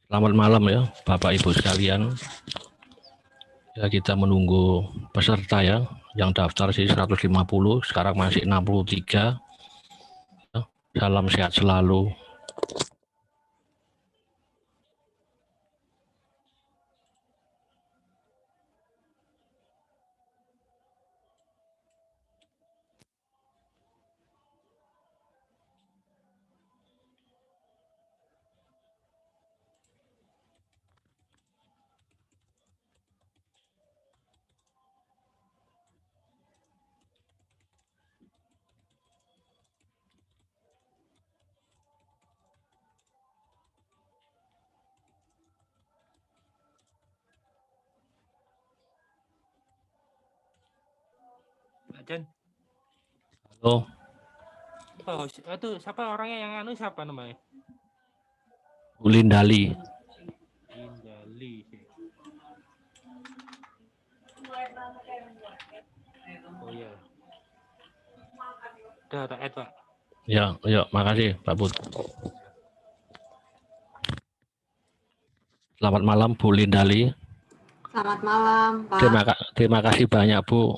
Selamat malam ya, Bapak Ibu sekalian. Ya, kita menunggu peserta ya. Yang daftar sih 150, sekarang masih 63. Salam sehat selalu. Pak Jan. Halo. Oh, itu siapa orangnya yang siapa namanya? Ulindali. Indali sih. Oh iya. Udah ada add, Pak. Ya, makasih Pak Put. Selamat malam Bu Lindali. Selamat malam, Pak. Terima kasih banyak Bu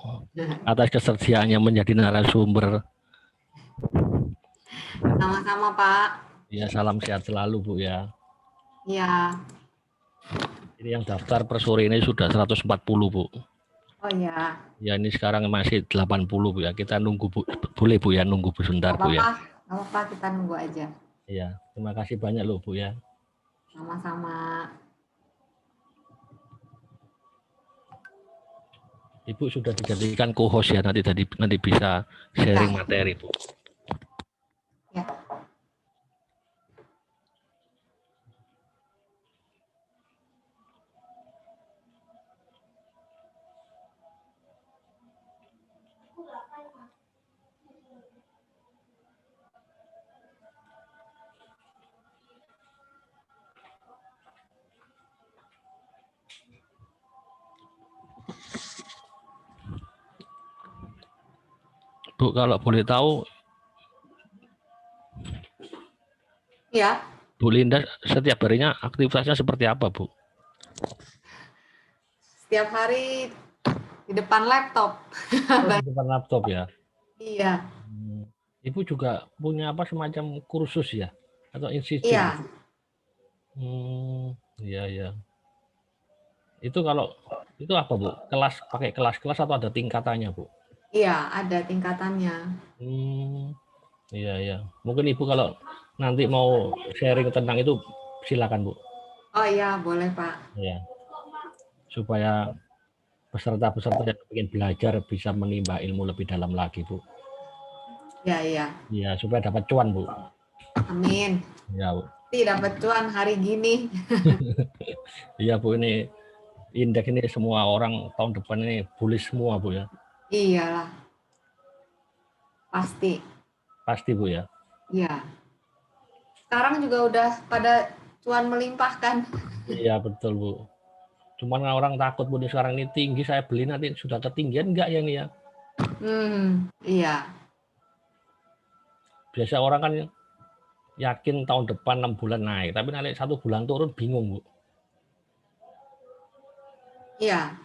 atas kesediaannya menjadi narasumber. Sama-sama, Pak. Ya, salam sehat selalu Bu ya. Iya. Ini yang daftar per sore ini sudah 140 Bu. Oh iya. Ya, ini sekarang masih 80 Bu ya. Kita nunggu Bu. Boleh Bu ya, nunggu sebentar Bu ya. Gak apa-apa, kita nunggu aja. Iya, terima kasih banyak loh Bu ya. Sama-sama. Ibu sudah dijadikan co-host ya, nanti bisa sharing materi Bu. Ya. Bu, kalau boleh tahu, Ya. Bu Linda setiap harinya aktivitasnya seperti apa Bu? Setiap hari di depan laptop. Oh, di depan laptop ya? Iya. Ibu juga punya apa semacam kursus ya? Atau institut? Iya. Iya, iya. Itu kalau itu apa Bu? Pakai kelas-kelas atau ada tingkatannya Bu? Iya, ada tingkatannya. Iya, iya. Mungkin Ibu kalau nanti mau sharing tentang itu silakan Bu. Oh iya, boleh Pak. Ya, supaya peserta-peserta yang ingin belajar bisa menimba ilmu lebih dalam lagi Bu. Iya, iya. Ya, supaya dapat cuan Bu. Amin. Ya Bu. Dapat cuan hari gini. Iya Bu, ini indeks ini semua orang tahun depan ini bullish semua Bu ya. Iyalah. Pasti. Pasti Bu ya. Iya. Sekarang juga udah pada cuan melimpah kan. Iya betul Bu. Cuman orang takut Bu, sekarang ini tinggi, saya beli nanti sudah ketinggian enggak ya nih ya? Iya. Biasa orang kan yakin tahun depan 6 bulan naik, tapi nanti 1 bulan turun bingung Bu. Iya.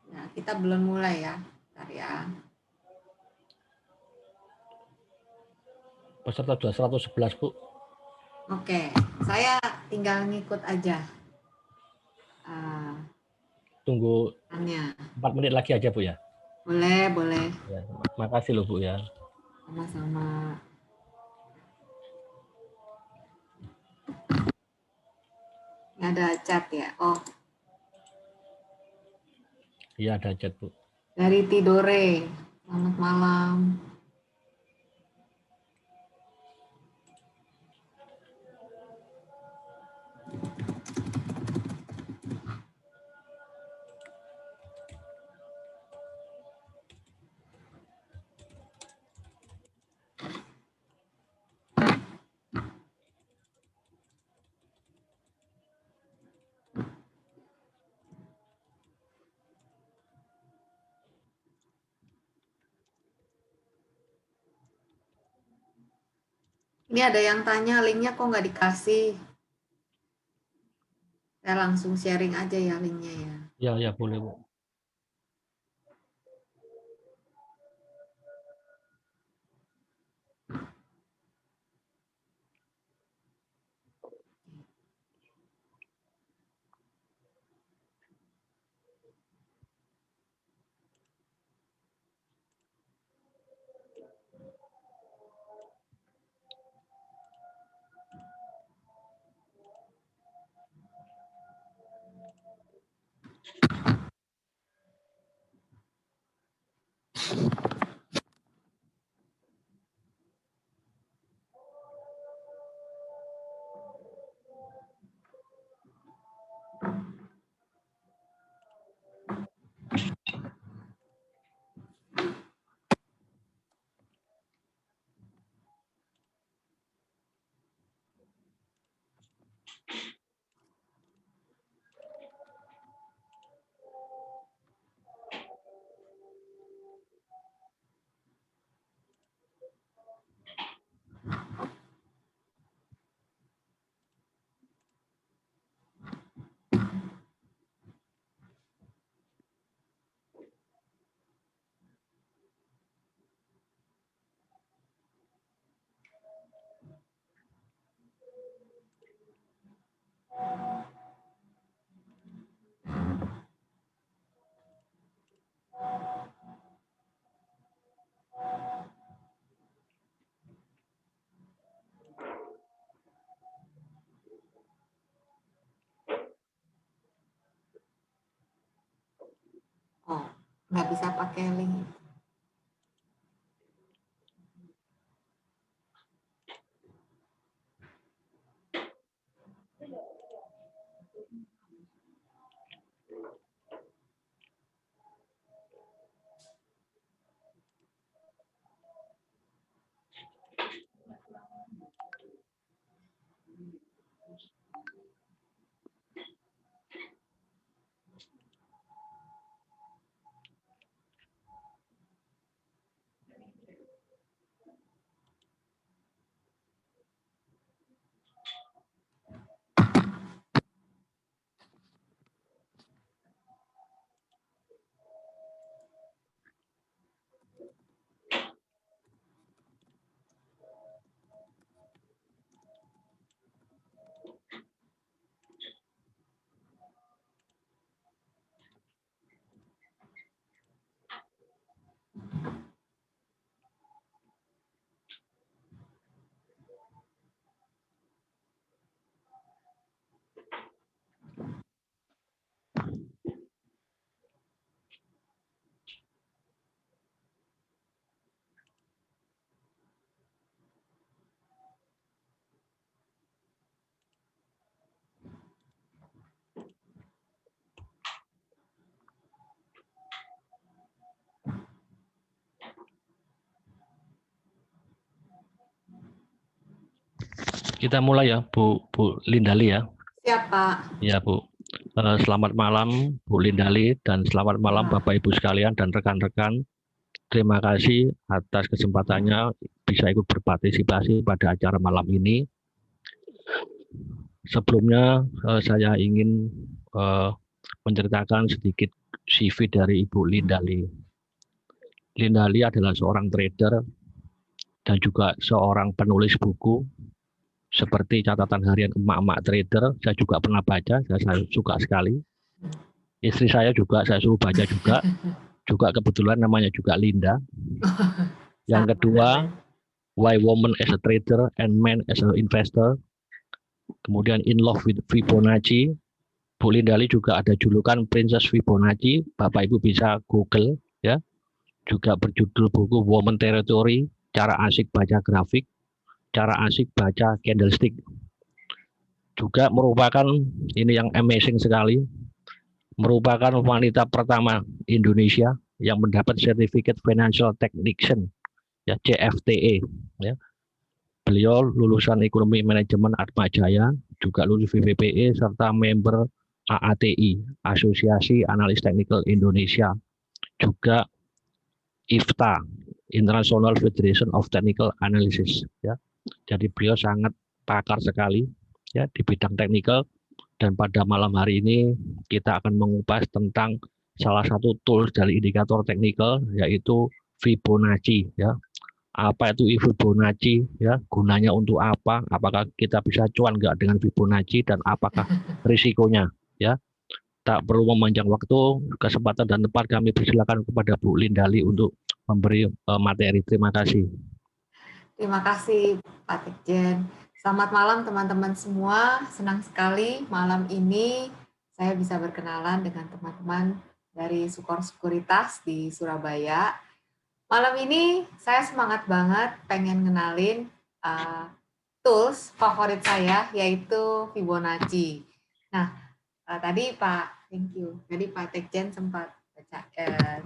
Nah, kita belum mulai ya. Bentar ya. Peserta sudah 111 Bu. Oke, saya tinggal ngikut aja. Tunggu 4 menit lagi aja Bu ya. Boleh, boleh. Ya, makasih loh Bu ya. Sama-sama. Ini ada chat ya. Oh. Iya ada chat Bu. Dari Tidore. Selamat malam. Ini ada yang tanya linknya kok nggak dikasih. Saya langsung sharing aja ya linknya ya. Ya, ya boleh, Bu. Oh, nggak bisa pakai link. Kita mulai ya, Bu Lindali ya. Siap, Pak. Ya, Bu. Selamat malam Bu Lindali dan selamat malam Bapak Ibu sekalian dan rekan-rekan. Terima kasih atas kesempatannya bisa ikut berpartisipasi pada acara malam ini. Sebelumnya saya ingin menceritakan sedikit CV dari Ibu Lindali. Lindali adalah seorang trader dan juga seorang penulis buku seperti catatan harian emak-emak trader. Saya juga pernah baca, saya suka sekali. Istri saya juga saya suruh baca juga kebetulan namanya juga Linda. Yang kedua, Why Woman as a Trader and Man as an Investor. Kemudian In Love with Fibonacci. Bu Lindali juga ada julukan Princess Fibonacci. Bapak Ibu bisa Google ya. Juga berjudul buku Woman Territory, cara asik baca grafik, cara asik baca candlestick. Juga merupakan ini yang amazing sekali, merupakan wanita pertama Indonesia yang mendapat Certificate Financial Technician ya, CFTE ya. Beliau lulusan Ekonomi Manajemen Atmajaya, juga lulus VPPE serta member AATI, Asosiasi Analis Technical Indonesia, juga IFTA, International Federation of Technical Analysis ya. Jadi beliau sangat pakar sekali ya di bidang teknikal, dan pada malam hari ini kita akan mengupas tentang salah satu tools dari indikator teknikal, yaitu Fibonacci ya. Apa itu Fibonacci ya, gunanya untuk apa, apakah kita bisa cuan nggak dengan Fibonacci, dan apakah risikonya ya. Tak perlu memanjang waktu, kesempatan dan tempat kami persilakan kepada Bu Lindali untuk memberi materi. Terima kasih. Terima kasih Pak Tekjen. Selamat malam teman-teman semua. Senang sekali malam ini saya bisa berkenalan dengan teman-teman dari Sukor Sekuritas di Surabaya. Malam ini saya semangat banget pengen ngenalin tools favorit saya, yaitu Fibonacci. Nah, tadi Pak Tekjen sempat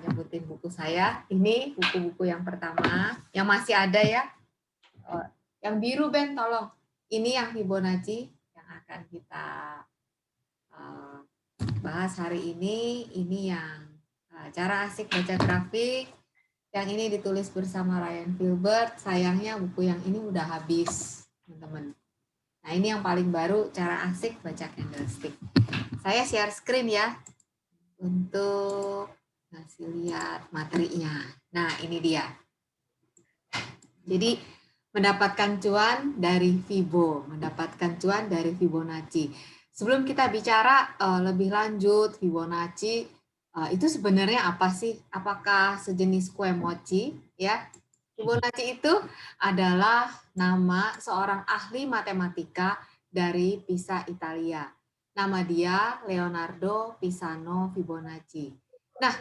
nyebutin buku saya. Ini buku-buku yang pertama, yang masih ada ya. Yang biru, Ben, tolong. Ini yang Fibonacci yang akan kita bahas hari ini. Ini yang cara asik baca grafik. Yang ini ditulis bersama Ryan Filbert. Sayangnya buku yang ini udah habis, teman-teman. Nah, ini yang paling baru, cara asik baca candlestick. Saya share screen ya, untuk ngasih lihat materinya. Nah, ini dia. Jadi, mendapatkan cuan dari Fibo, mendapatkan cuan dari Fibonacci. Sebelum kita bicara lebih lanjut, Fibonacci itu sebenarnya apa sih? Apakah sejenis kue mochi? Ya, Fibonacci itu adalah nama seorang ahli matematika dari Pisa, Italia. Nama dia Leonardo Pisano Fibonacci. Nah,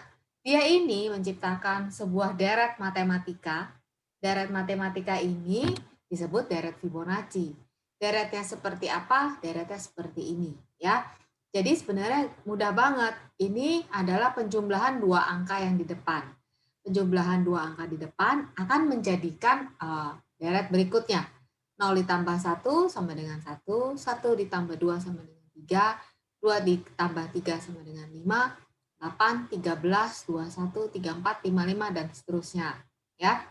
dia ini menciptakan sebuah deret matematika. Deret matematika ini disebut deret Fibonacci. Deretnya seperti apa? Deretnya seperti ini, ya. Jadi sebenarnya mudah banget. Ini adalah penjumlahan dua angka yang di depan. Penjumlahan dua angka di depan akan menjadikan deret berikutnya. 0 ditambah 1 sama dengan 1, 1 ditambah 2 sama dengan 3, 2 ditambah 3 sama dengan 5, 8, 13, 21, 34, 55, dan seterusnya. Ya.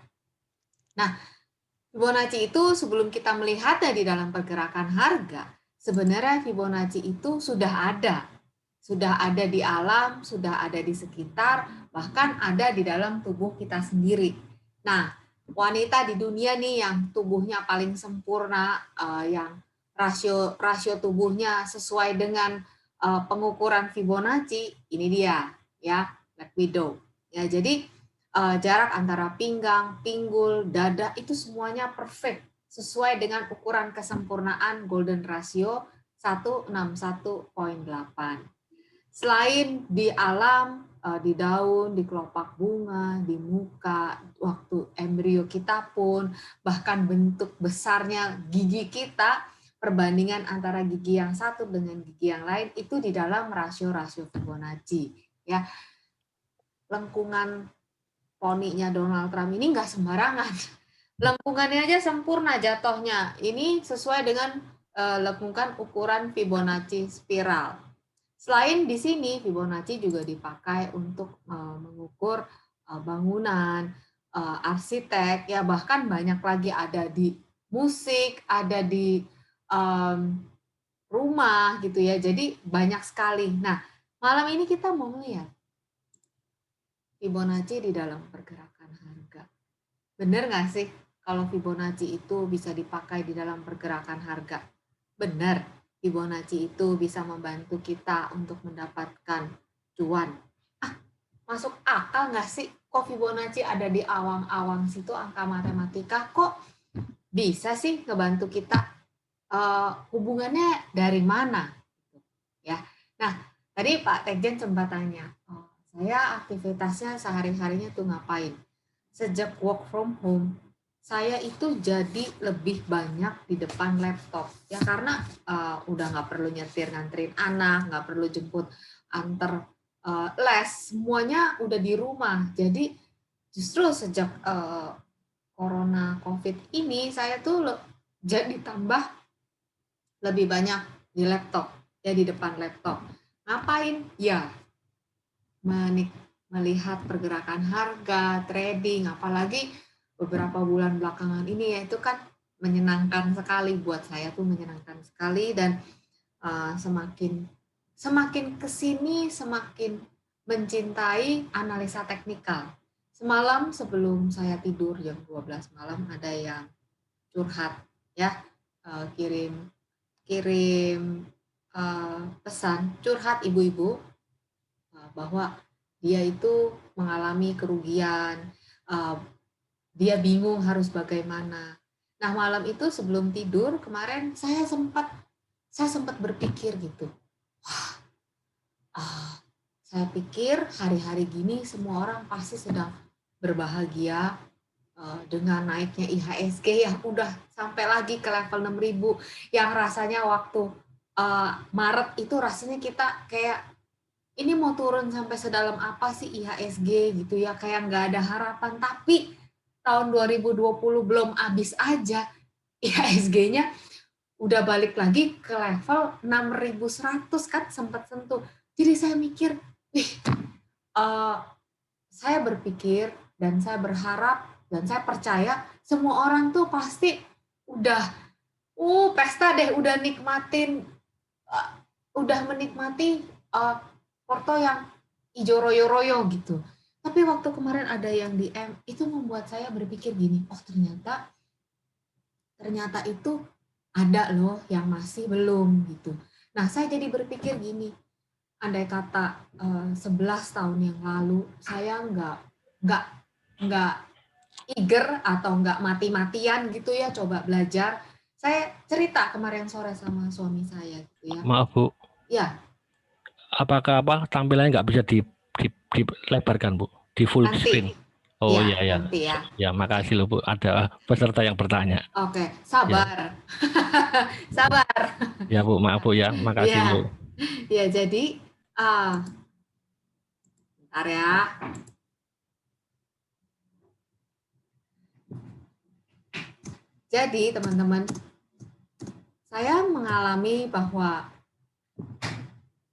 Nah, Fibonacci itu sebelum kita melihatnya di dalam pergerakan harga, sebenarnya Fibonacci itu sudah ada. Sudah ada di alam, sudah ada di sekitar, bahkan ada di dalam tubuh kita sendiri. Nah, wanita di dunia nih yang tubuhnya paling sempurna, yang rasio tubuhnya sesuai dengan pengukuran Fibonacci, ini dia, ya, Black Widow. Ya, jadi jarak antara pinggang, pinggul, dada itu semuanya perfect sesuai dengan ukuran kesempurnaan golden ratio 161.8. Selain di alam, di daun, di kelopak bunga, di muka, waktu embrio kita pun, bahkan bentuk besarnya gigi kita, perbandingan antara gigi yang satu dengan gigi yang lain itu di dalam rasio-rasio Fibonacci. Ya, lengkungan poninya Donald Trump ini nggak sembarangan. Lengkungannya aja sempurna jatuhnya. Ini sesuai dengan lengkungan ukuran Fibonacci spiral. Selain di sini, Fibonacci juga dipakai untuk mengukur bangunan, arsitek, ya bahkan banyak lagi, ada di musik, ada di rumah gitu ya. Jadi banyak sekali. Nah, malam ini kita mau melihat Fibonacci di dalam pergerakan harga. Benar nggak sih kalau Fibonacci itu bisa dipakai di dalam pergerakan harga? Benar, Fibonacci itu bisa membantu kita untuk mendapatkan cuan. Masuk akal nggak sih kok Fibonacci ada di awang-awang situ angka matematika? Kok bisa sih ngebantu kita? Hubungannya dari mana? Ya. Nah, tadi Pak Tekjen sempat tanya, saya aktivitasnya sehari-harinya tuh ngapain? Sejak work from home, saya itu jadi lebih banyak di depan laptop. Ya karena udah nggak perlu nyetir nganterin anak, nggak perlu jemput antar les, semuanya udah di rumah. Jadi justru sejak corona COVID ini, saya tuh jadi tambah lebih banyak di laptop, ya di depan laptop. Ngapain? Ya, melihat pergerakan harga, trading, apalagi beberapa bulan belakangan ini, yaitu kan menyenangkan sekali buat saya tuh, menyenangkan sekali. Dan semakin kesini semakin mencintai analisa teknikal. Semalam sebelum saya tidur jam 12 malam ada yang curhat ya, kirim pesan curhat ibu-ibu bahwa dia itu mengalami kerugian, dia bingung harus bagaimana. Nah, malam itu sebelum tidur kemarin saya sempat berpikir gitu. Saya pikir hari-hari gini semua orang pasti sedang berbahagia dengan naiknya IHSG yang udah sampai lagi ke level 6.000, yang rasanya waktu Maret itu rasanya kita kayak ini mau turun sampai sedalam apa sih IHSG gitu ya, kayak nggak ada harapan. Tapi tahun 2020 belum habis aja, IHSG-nya udah balik lagi ke level 6.100 kan, sempat sentuh. Jadi saya mikir, saya berpikir dan saya berharap dan saya percaya semua orang tuh pasti udah pesta deh, udah menikmati foto yang hijau royo-royo gitu. Tapi waktu kemarin ada yang DM, itu membuat saya berpikir gini, oh ternyata itu ada loh yang masih belum gitu. Nah, saya jadi berpikir gini, andai kata 11 tahun yang lalu saya nggak eager atau nggak mati-matian gitu ya coba belajar. Saya cerita kemarin sore sama suami saya gitu ya. Maaf Bu. Ya. Apakah tampilannya nggak bisa dilebarkan Bu, di full nanti. screen? Oh ya, iya. Nanti ya. Ya makasih loh Bu, ada peserta yang bertanya. Oke, sabar. Ya. Sabar. Ya Bu, maaf Bu ya, makasih ya. Bu. Ya, jadi bentar ya. Jadi teman-teman, saya mengalami bahwa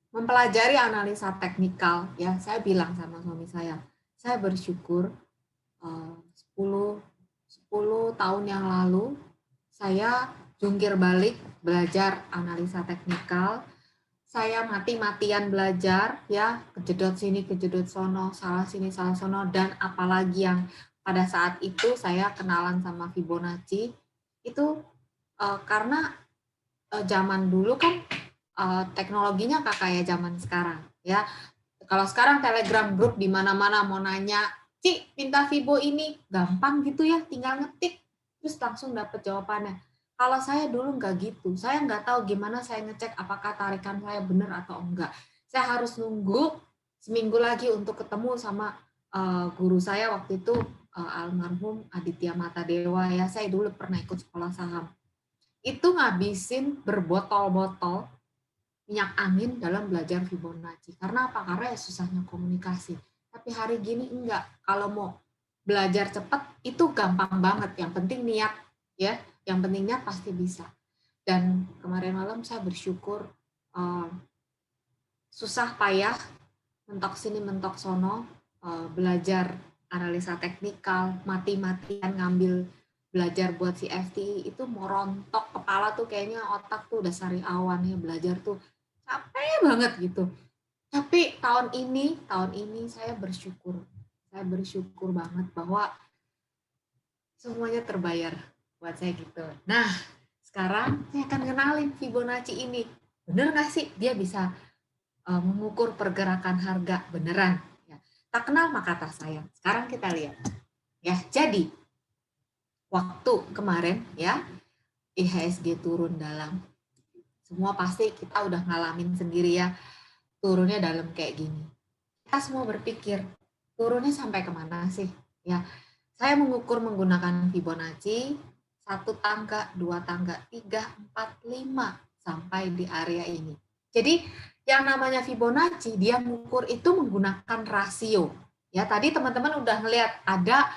mempelajari analisa teknikal, ya saya bilang sama suami saya bersyukur 10 tahun yang lalu saya jungkir balik belajar analisa teknikal. Saya mati-matian belajar ya, kejedot sini, kejedot sono, salah sini, salah sono, dan apalagi yang pada saat itu saya kenalan sama Fibonacci itu karena zaman dulu kan teknologinya nggak kayak zaman sekarang ya. Kalau sekarang Telegram grup di mana-mana mau nanya, Ci, minta Fibo ini, gampang gitu ya, tinggal ngetik terus langsung dapat jawabannya. Kalau saya dulu nggak gitu, saya nggak tahu gimana saya ngecek apakah tarikan saya benar atau enggak. Saya harus nunggu seminggu lagi untuk ketemu sama guru saya waktu itu, almarhum Aditya Matadewa ya. Saya dulu pernah ikut sekolah saham. Itu ngabisin berbotol-botol minyak angin dalam belajar Fibonacci. Karena apa? Karena ya susahnya komunikasi. Tapi hari gini enggak. Kalau mau belajar cepat itu gampang banget. Yang penting niat ya. Yang penting niat pasti bisa. Dan kemarin malam saya bersyukur susah payah mentok sini mentok sono, belajar analisa teknikal, mati-matian ngambil belajar buat CFTI itu mau rontok kepala tuh, kayaknya otak tuh udah sari awan ya, belajar tuh capek banget gitu. Tapi tahun ini saya bersyukur banget bahwa semuanya terbayar buat saya gitu. Nah, sekarang saya akan kenalin Fibonacci ini. Bener nggak sih dia bisa mengukur pergerakan harga beneran? Ya. Tak kenal maka tak sayang. Sekarang kita lihat. Ya, jadi waktu kemarin ya IHSG turun dalam, semua pasti kita udah ngalamin sendiri ya, turunnya dalam kayak gini. Kita semua berpikir, turunnya sampai kemana sih? Ya, saya mengukur menggunakan Fibonacci, 1 tangga, 2 tangga, 3, 4, 5, sampai di area ini. Jadi, yang namanya Fibonacci, dia mengukur itu menggunakan rasio. Ya, tadi teman-teman udah ngelihat ada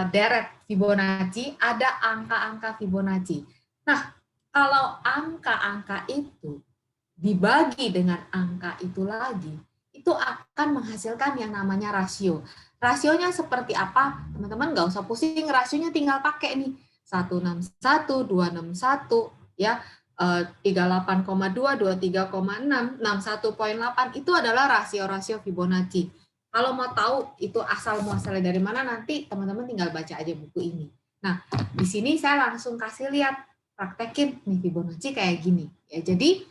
deret Fibonacci, ada angka-angka Fibonacci. Nah, kalau angka-angka itu dibagi dengan angka itu lagi, itu akan menghasilkan yang namanya rasio. Rasionya seperti apa? Teman-teman nggak usah pusing, rasionya tinggal pakai nih. 161, 261, ya, 38,2, 23,6, 61,8 itu adalah rasio-rasio Fibonacci. Kalau mau tahu itu asal muasalnya dari mana, nanti teman-teman tinggal baca aja buku ini. Nah, di sini saya langsung kasih lihat, praktekin nih Fibonacci kayak gini. Ya, jadi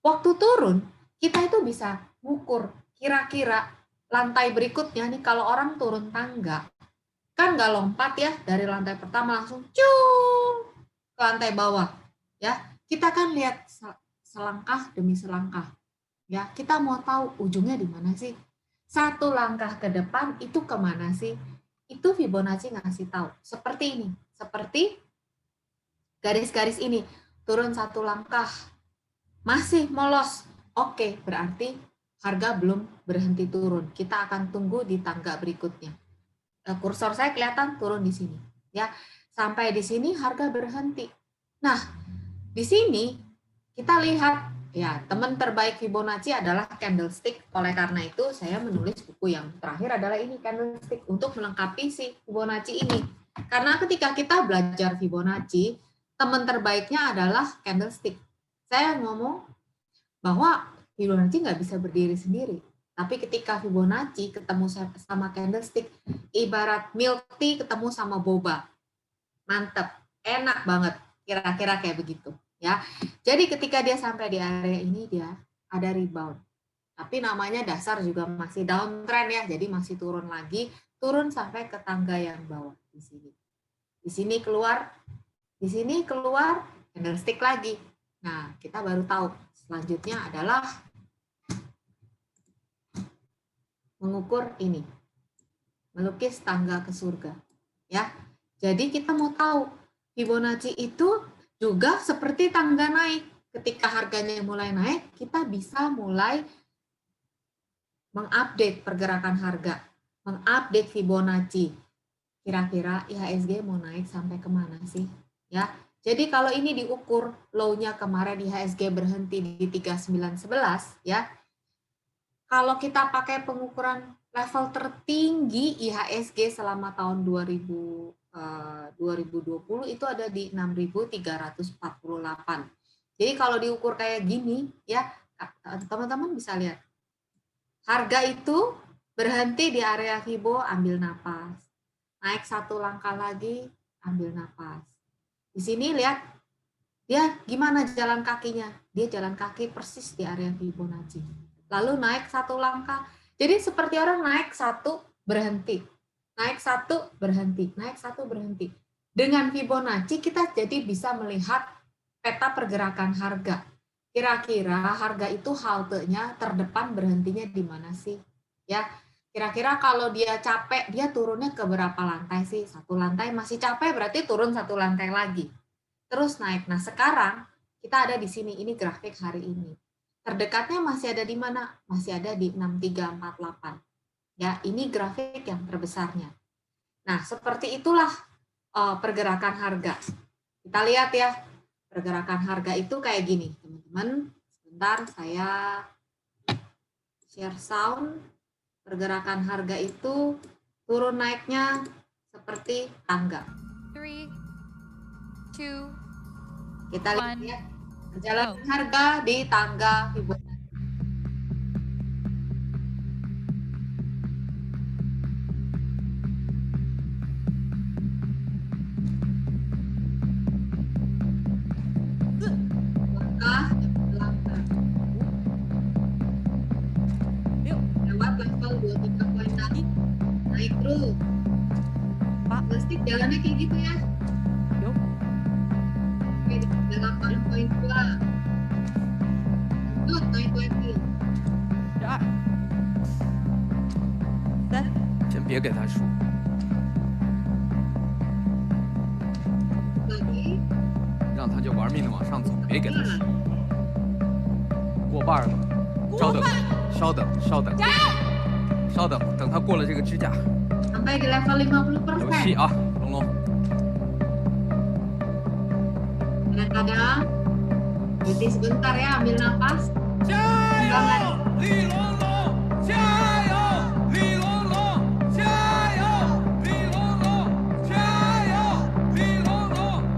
waktu turun kita itu bisa ngukur kira-kira lantai berikutnya nih, kalau orang turun tangga kan nggak lompat ya dari lantai pertama langsung cung ke lantai bawah, ya. Kita kan lihat selangkah demi selangkah, ya. Kita mau tahu ujungnya di mana sih? Satu langkah ke depan itu kemana sih? Itu Fibonacci ngasih tahu. Seperti ini, seperti garis-garis ini. Turun satu langkah, masih molos. Oke, berarti harga belum berhenti turun. Kita akan tunggu di tangga berikutnya. Kursor saya kelihatan turun di sini, ya. Sampai di sini harga berhenti. Nah, di sini kita lihat, ya, teman terbaik Fibonacci adalah candlestick. Oleh karena itu saya menulis buku yang terakhir adalah ini, candlestick, untuk melengkapi si Fibonacci ini. Karena ketika kita belajar Fibonacci, teman terbaiknya adalah candlestick. Saya ngomong bahwa Fibonacci nggak bisa berdiri sendiri. Tapi ketika Fibonacci ketemu sama candlestick, ibarat milk tea ketemu sama boba. Mantep, enak banget. Kira-kira kayak begitu. Ya, jadi ketika dia sampai di area ini, dia ada rebound. Tapi namanya dasar juga masih downtrend ya, jadi masih turun lagi, turun sampai ke tangga yang bawah di sini. Di sini keluar, candlestick lagi. Nah, kita baru tahu selanjutnya adalah mengukur ini, melukis tangga ke surga. Ya, jadi kita mau tahu Fibonacci itu juga seperti tangga naik. Ketika harganya mulai naik, kita bisa mulai mengupdate pergerakan harga, mengupdate Fibonacci. Kira-kira IHSG mau naik sampai kemana sih? Ya, jadi kalau ini diukur low-nya kemarin IHSG berhenti di 3911, ya. Kalau kita pakai pengukuran level tertinggi IHSG selama tahun 2020 itu ada di 6.348. Jadi kalau diukur kayak gini, ya, teman-teman bisa lihat. Harga itu berhenti di area Fibo, ambil napas. Naik satu langkah lagi, ambil napas. Di sini lihat, dia gimana jalan kakinya? Dia jalan kaki persis di area Fibonacci. Lalu naik satu langkah. Jadi seperti orang naik satu, berhenti. Naik satu, berhenti. Naik satu, berhenti. Dengan Fibonacci kita jadi bisa melihat peta pergerakan harga. Kira-kira harga itu haltenya terdepan berhentinya di mana sih? Ya, kira-kira kalau dia capek, dia turunnya ke berapa lantai sih? Satu lantai, masih capek berarti turun satu lantai lagi. Terus naik. Nah, sekarang kita ada di sini, ini grafik hari ini. Terdekatnya masih ada di mana? Masih ada di 6348. Ya, ini grafik yang terbesarnya. Nah, seperti itulah pergerakan harga. Kita lihat ya, pergerakan harga itu kayak gini, teman-teman. Sebentar, saya share sound. Pergerakan harga itu turun naiknya seperti tangga. 3, 2, Kita lihat ya, perjalanan harga di tangga Fibonacci. Lewat level 23 tadi, naik terus. Pak. Plastik jalannya kayak gitu ya. Yuk. Oke, 8.2. Lanjut, naik lagi. Ya. Dan 先别给他数， Lagi. 让他就玩命的往上走，别给他数。过半了，稍等，稍等，稍等，稍等，等他过了这个支架。 Sampai di level 有戏 50%. 啊，龙龙。 Kadang-kadang berhenti sebentar ya, ambil napas. 加油，李龙龙！加油，李龙龙！加油，李龙龙！加油，李龙龙！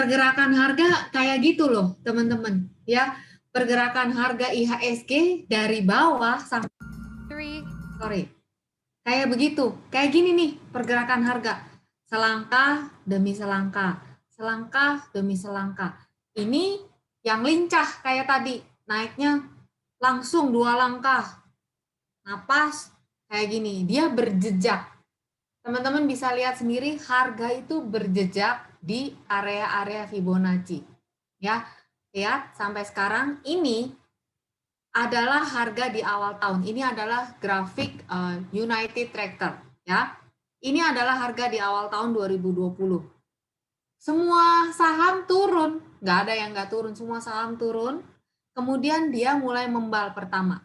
pergerakan harga kayak gitu loh, teman-teman. Ya, pergerakan harga IHSG dari bawah sampai 3, kayak begitu. Kayak gini nih pergerakan harga. Selangkah demi selangkah, selangkah demi selangkah. Ini yang lincah kayak tadi, naiknya langsung 2 langkah. Napas kayak gini, dia berjejak. Teman-teman bisa lihat sendiri harga itu berjejak di area-area Fibonacci. Ya, lihat sampai sekarang ini adalah harga di awal tahun. Ini adalah grafik United Tractor, ya. Ini adalah harga di awal tahun 2020. Semua saham turun, nggak ada yang nggak turun, semua saham turun. Kemudian dia mulai membal pertama,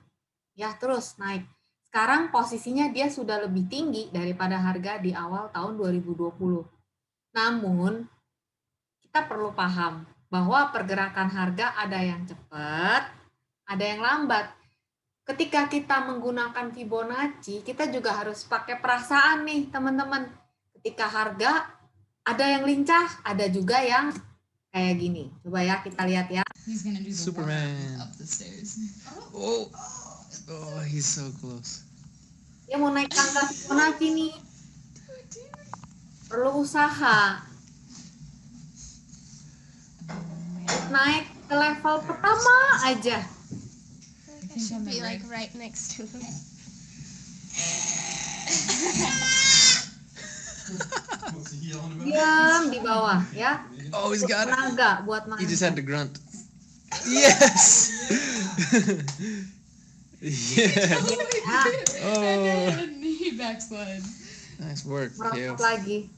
ya terus naik. Sekarang posisinya dia sudah lebih tinggi daripada harga di awal tahun 2020. Namun, kita perlu paham bahwa pergerakan harga ada yang cepat, ada yang lambat. Ketika kita menggunakan Fibonacci, kita juga harus pakai perasaan nih, teman-teman. Ketika harga ada yang lincah, ada juga yang kayak gini. Coba ya kita lihat ya. Superman. Oh, he's so close. Dia mau naik tangga Fibonacci nih. Perlu usaha. Naik ke level pertama aja. I should be like right next to him. Diam di bawah ya. Oh, he's got it. Tenaga buat He just had main. to grunt. Yes. Yeah. Ah, Oh, He backslid. nice work, Kale. merosot lagi.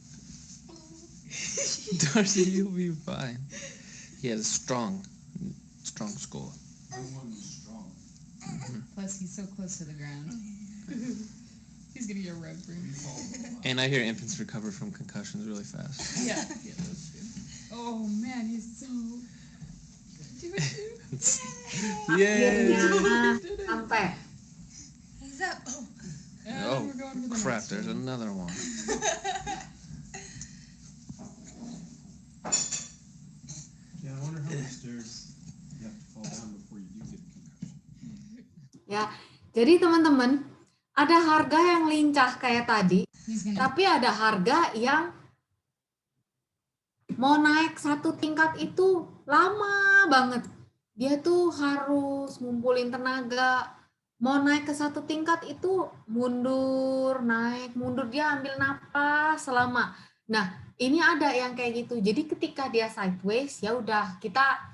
Darcy, you'll be fine. He has a strong score. Plus, he's so close to the ground. He's gonna get red room. And I hear infants recover from concussions really fast. Yeah, that's good. Oh man, he's so. Yay! Akhirnya sampai. He's up. Oh. Oh, crap, there's another one. Yeah, I wonder how many stairs you have to fall down before you do get a concussion. Ya, jadi teman-teman, ada harga yang lincah kayak tadi, He's gonna. tapi ada harga yang mau naik satu tingkat itu lama banget. Dia tuh harus ngumpulin tenaga. Mau naik ke satu tingkat itu mundur, naik, mundur, dia ambil napas selama. Nah, ini ada yang kayak gitu. Jadi ketika dia sideways, ya udah kita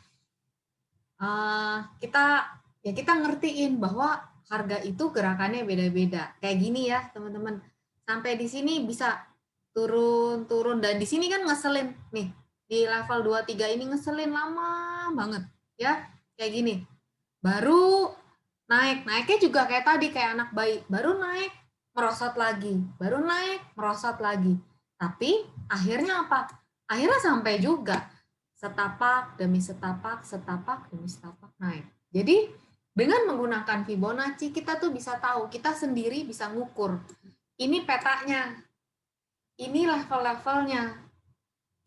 ngertiin bahwa harga itu gerakannya beda-beda. Kayak gini ya, teman-teman. Sampai di sini bisa turun dan di sini kan ngeselin nih. Di level 23 ini ngeselin lama banget, ya. Kayak gini. Baru naiknya juga kayak tadi, kayak anak bayi. Baru naik, merosot lagi. Baru naik, merosot lagi. Tapi akhirnya apa? Akhirnya sampai juga. Setapak demi setapak, setapak demi setapak naik. Jadi dengan menggunakan Fibonacci, kita tuh bisa tahu, kita sendiri bisa ngukur. Ini petanya, ini level-levelnya.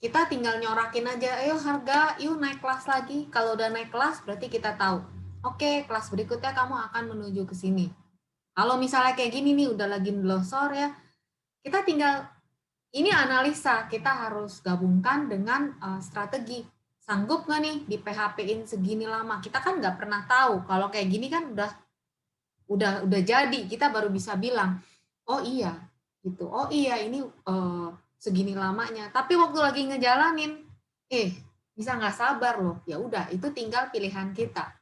Kita tinggal nyorakin aja, ayo harga, yuk naik kelas lagi. Kalau udah naik kelas, berarti kita tahu. Oke, kelas berikutnya kamu akan menuju ke sini. Kalau misalnya kayak gini nih, udah lagi melosor ya, kita tinggal, ini analisa, kita harus gabungkan dengan strategi. Sanggup nggak nih di PHP-in segini lama? Kita kan nggak pernah tahu. Kalau kayak gini kan udah jadi, kita baru bisa bilang, oh iya, gitu. Oh iya, ini segini lamanya. Tapi waktu lagi ngejalanin, bisa nggak sabar loh. Ya udah, itu tinggal pilihan kita.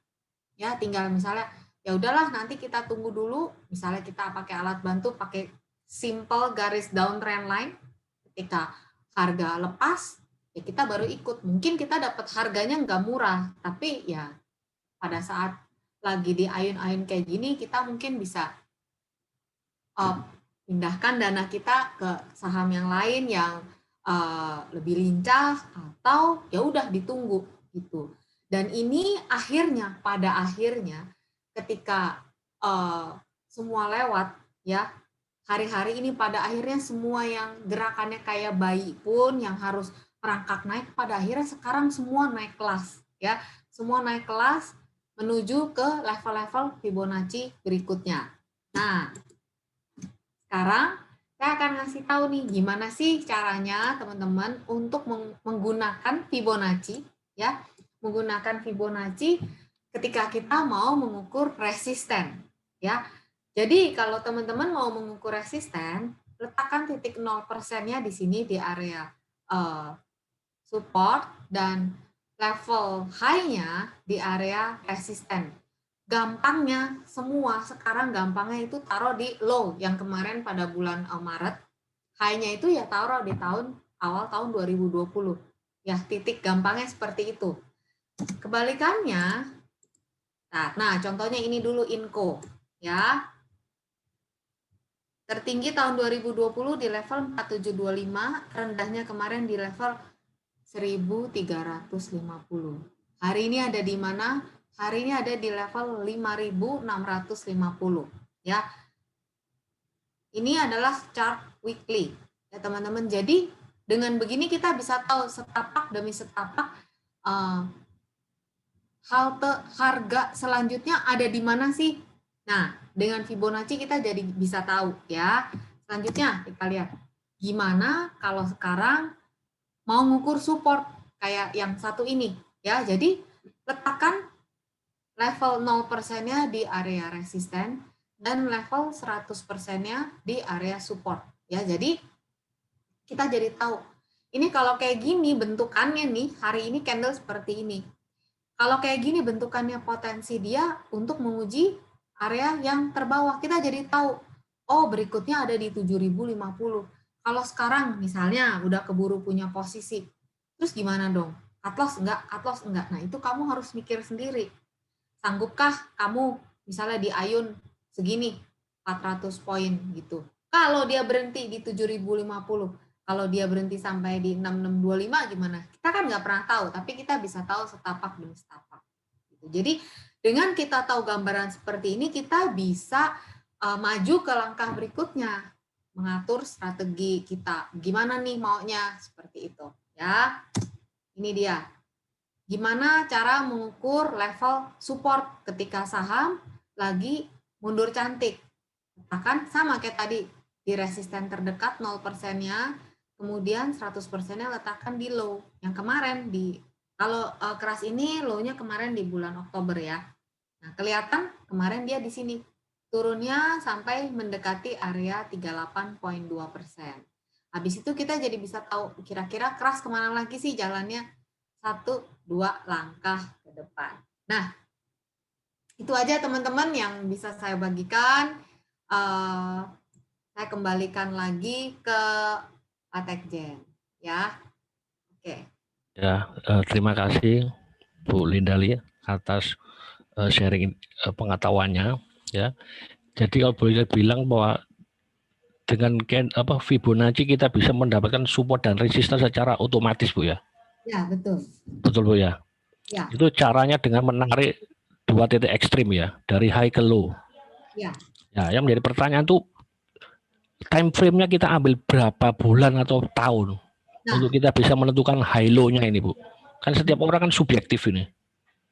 Ya, tinggal misalnya, ya udahlah nanti kita tunggu dulu. Misalnya kita pakai alat bantu, pakai simple garis downtrend line. Ketika harga lepas, ya kita baru ikut. Mungkin kita dapat harganya nggak murah, tapi ya pada saat lagi di ayun-ayun kayak gini, kita mungkin bisa pindahkan dana kita ke saham yang lain yang lebih lincah, atau ya udah ditunggu gitu. Dan ini akhirnya, pada akhirnya ketika semua lewat ya, hari-hari ini pada akhirnya semua yang gerakannya kayak bayi pun yang harus merangkak naik, pada akhirnya sekarang semua naik kelas, ya. Semua naik kelas menuju ke level-level Fibonacci berikutnya. Nah, sekarang saya akan ngasih tahu nih gimana sih caranya teman-teman untuk menggunakan Fibonacci, ya. Menggunakan Fibonacci ketika kita mau mengukur resisten, ya. Jadi kalau teman-teman mau mengukur resisten, letakkan titik 0%-nya di sini di area support dan level high-nya di area resisten. Gampangnya semua sekarang gampangnya itu taruh di low yang kemarin pada bulan Maret. High-nya itu ya taruh di awal tahun 2020. Ya, titik gampangnya seperti itu. Kebalikannya, nah contohnya ini dulu Inco, ya. Tertinggi tahun 2020 di level 4725, rendahnya kemarin di level 1350. Hari ini ada di mana? Hari ini ada di level 5650, ya. Ini adalah chart weekly, ya teman-teman. Jadi dengan begini kita bisa tahu setapak demi setapak harga selanjutnya ada di mana sih. Nah, dengan Fibonacci kita jadi bisa tahu, ya. Selanjutnya kita lihat gimana kalau sekarang mau ngukur support kayak yang satu ini, ya. Jadi letakkan level 0%-nya di area resisten dan level 100%-nya di area support, ya. Jadi kita jadi tahu ini kalau kayak gini bentukannya nih, hari ini candle seperti ini. Kalau kayak gini bentukannya, potensi dia untuk menguji area yang terbawah. Kita jadi tahu, oh berikutnya ada di 7050. Kalau sekarang misalnya udah keburu punya posisi, terus gimana dong? Cut loss enggak? Cut loss enggak? Nah itu kamu harus mikir sendiri. Sanggupkah kamu misalnya di Ayun segini, 400 poin gitu. Kalau dia berhenti di 7050, kalau dia berhenti sampai di 6625 gimana? Kita kan nggak pernah tahu, tapi kita bisa tahu setapak demi setapak. Jadi dengan kita tahu gambaran seperti ini, kita bisa maju ke langkah berikutnya, mengatur strategi kita. Gimana nih maunya seperti itu, ya. Ini dia. Gimana cara mengukur level support ketika saham lagi mundur cantik? Bahkan sama kayak tadi, di resisten terdekat 0%-nya, kemudian 100%-nya letakkan di low. Yang kemarin kalau keras ini low-nya kemarin di bulan Oktober, ya. Nah, kelihatan kemarin dia di sini. Turunnya sampai mendekati area 38,2%. Habis itu kita jadi bisa tahu kira-kira keras kemana lagi sih jalannya. 1-2 langkah ke depan. Nah, itu aja teman-teman yang bisa saya bagikan. Saya kembalikan lagi ke Pak Tekjen, ya. Oke. Ya, terima kasih Bu Lindali atas sharing pengetahuannya, ya. Jadi kalau boleh bilang bahwa dengan Fibonacci kita bisa mendapatkan support dan resistance secara otomatis, Bu, ya. Ya, betul. Betul, Bu, ya. Ya. Itu caranya dengan menarik dua titik ekstrim, ya, dari high ke low. Ya. Ya, yang menjadi pertanyaan tuh time frame-nya kita ambil berapa bulan atau tahun untuk kita bisa menentukan high low-nya ini, Bu. Kan setiap orang kan subjektif ini.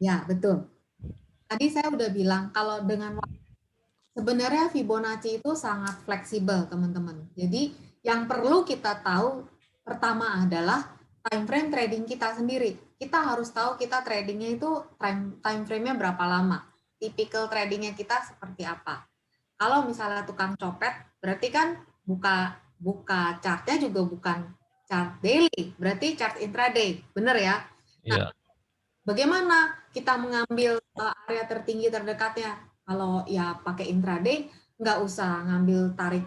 Ya, betul. Tadi saya udah bilang kalau dengan sebenarnya Fibonacci itu sangat fleksibel, teman-teman. Jadi yang perlu kita tahu pertama adalah time frame trading kita sendiri. Kita harus tahu kita tradingnya itu time frame-nya berapa lama. Typical tradingnya kita seperti apa. Kalau misalnya tukang copet, berarti kan buka chartnya juga bukan chart daily, berarti chart intraday, benar ya? Nah, bagaimana kita mengambil area tertinggi terdekatnya? Kalau ya pakai intraday, nggak usah ngambil tarik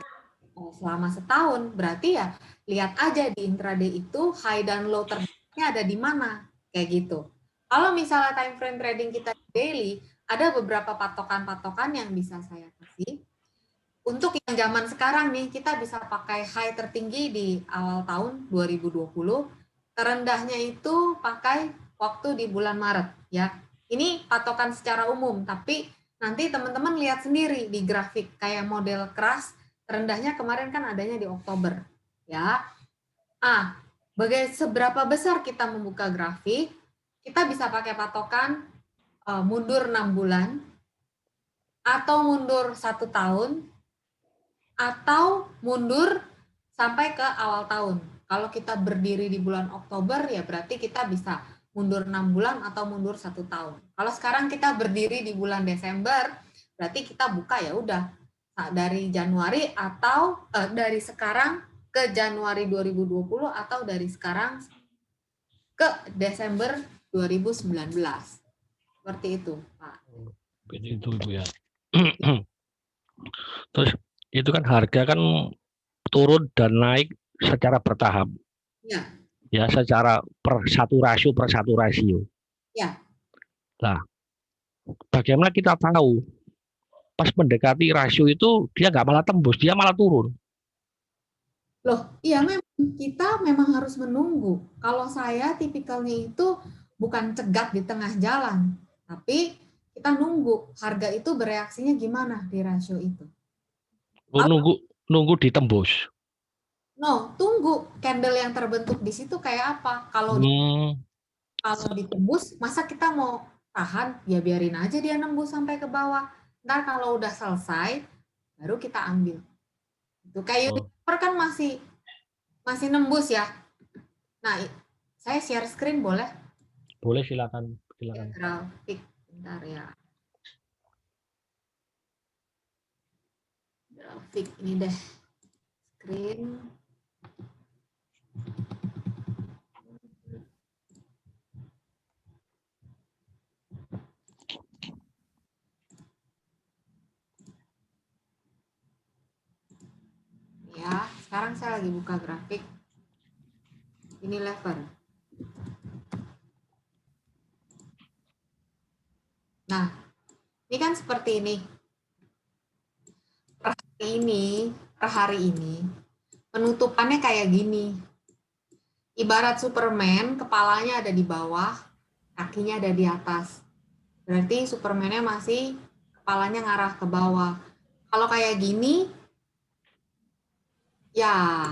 selama setahun, berarti ya lihat aja di intraday itu high dan low terdekatnya ada di mana, kayak gitu. Kalau misalnya time frame trading kita daily, ada beberapa patokan-patokan yang bisa saya kasih. Untuk yang zaman sekarang nih, kita bisa pakai high tertinggi di awal tahun 2020, terendahnya itu pakai waktu di bulan Maret, ya. Ini patokan secara umum, tapi nanti teman-teman lihat sendiri di grafik kayak model keras, terendahnya kemarin kan adanya di Oktober, ya. seberapa besar kita membuka grafik, kita bisa pakai patokan mundur 6 bulan, atau mundur 1 tahun, atau mundur sampai ke awal tahun. Kalau kita berdiri di bulan Oktober, ya berarti kita bisa mundur 6 bulan atau mundur 1 tahun. Kalau sekarang kita berdiri di bulan Desember, berarti kita buka ya udah dari Januari atau dari sekarang ke Januari 2020 atau dari sekarang ke Desember 2019. Seperti itu, Pak. Seperti itu, Bu ya. Terus itu kan harga kan turun dan naik secara bertahap. Ya. Ya, secara per satu rasio. Ya. Nah, bagaimana kita tahu pas mendekati rasio itu dia nggak malah tembus, dia malah turun? Loh, iya memang kita memang harus menunggu. Kalau saya tipikalnya itu bukan cegat di tengah jalan, tapi kita nunggu harga itu bereaksinya gimana di rasio itu. Oh, nunggu ditembus. No, tunggu candle yang terbentuk di situ kayak apa. Kalau ditembus, masa kita mau tahan? Ya biarin aja dia nembus sampai ke bawah. Ntar kalau udah selesai, baru kita ambil. Itu kayak Unilever kan masih nembus ya. Nah, saya share screen boleh? Boleh, silakan. Grafik, bentar ya. Grafik ini deh. Screen. Ya, sekarang saya lagi buka grafik Unilever. Nah, ini kan seperti ini. Per hari ini, penutupannya kayak gini. Ibarat Superman, kepalanya ada di bawah, kakinya ada di atas. Berarti Superman-nya masih kepalanya ngarah ke bawah. Kalau kayak gini, ya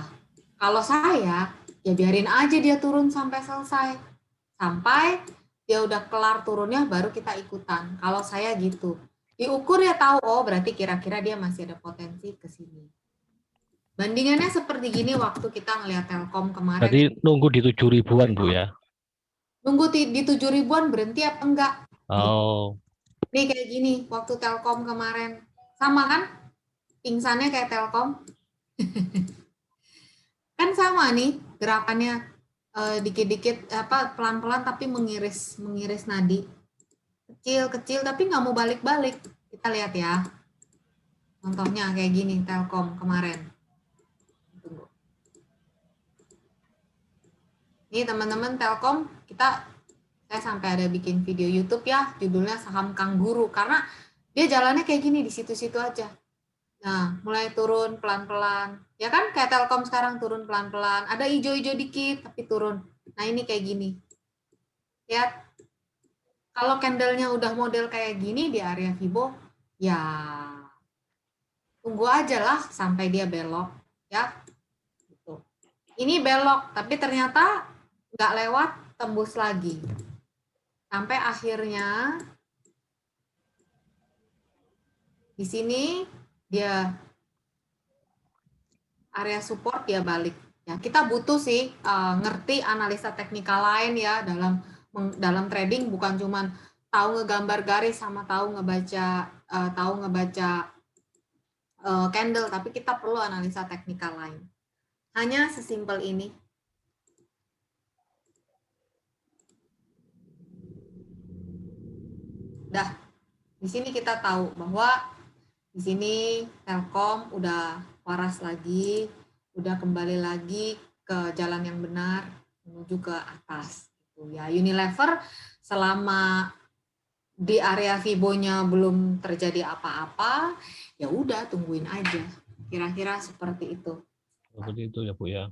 kalau saya, ya biarin aja dia turun sampai selesai. Sampai dia udah kelar turunnya, baru kita ikutan. Kalau saya gitu. Diukur ya tahu, oh berarti kira-kira dia masih ada potensi ke sini. Bandingannya seperti gini waktu kita ngelihat Telkom kemarin. Jadi nunggu di 7.000-an, Bu ya? Nunggu di 7.000-an berhenti apa enggak? Oh. Nih kayak gini, waktu Telkom kemarin. Sama kan? Pingsannya kayak Telkom. Kan sama nih gerakannya, dikit-dikit pelan-pelan tapi mengiris nadi. Kecil tapi nggak mau balik-balik. Kita lihat ya. Contohnya kayak gini Telkom kemarin. Tunggu. Ini teman-teman Telkom, saya sampai ada bikin video YouTube ya, judulnya Saham Kangguru, karena dia jalannya kayak gini di situ-situ aja. Nah, mulai turun pelan-pelan. Ya kan kayak Telkom sekarang turun pelan-pelan. Ada hijau-hijau dikit tapi turun. Nah, ini kayak gini. Lihat. Kalau candle-nya udah model kayak gini di area Fibo, ya tunggu aja lah sampai dia belok, ya. Gitu. Ini belok, tapi ternyata nggak lewat, tembus lagi. Sampai akhirnya di sini dia area support, dia balik. Ya, kita butuh sih ngerti analisa teknikal lain ya dalam trading, bukan cuman tahu ngegambar garis sama tahu ngebaca candle, tapi kita perlu analisa teknikal lain. Hanya sesimpel ini. Dah, di sini kita tahu bahwa di sini Telkom udah waras lagi, udah kembali lagi ke jalan yang benar menuju ke atas. Ya, Unilever selama di area Fibo-nya belum terjadi apa-apa, ya udah tungguin aja. Kira-kira seperti itu. Seperti itu ya, Bu ya.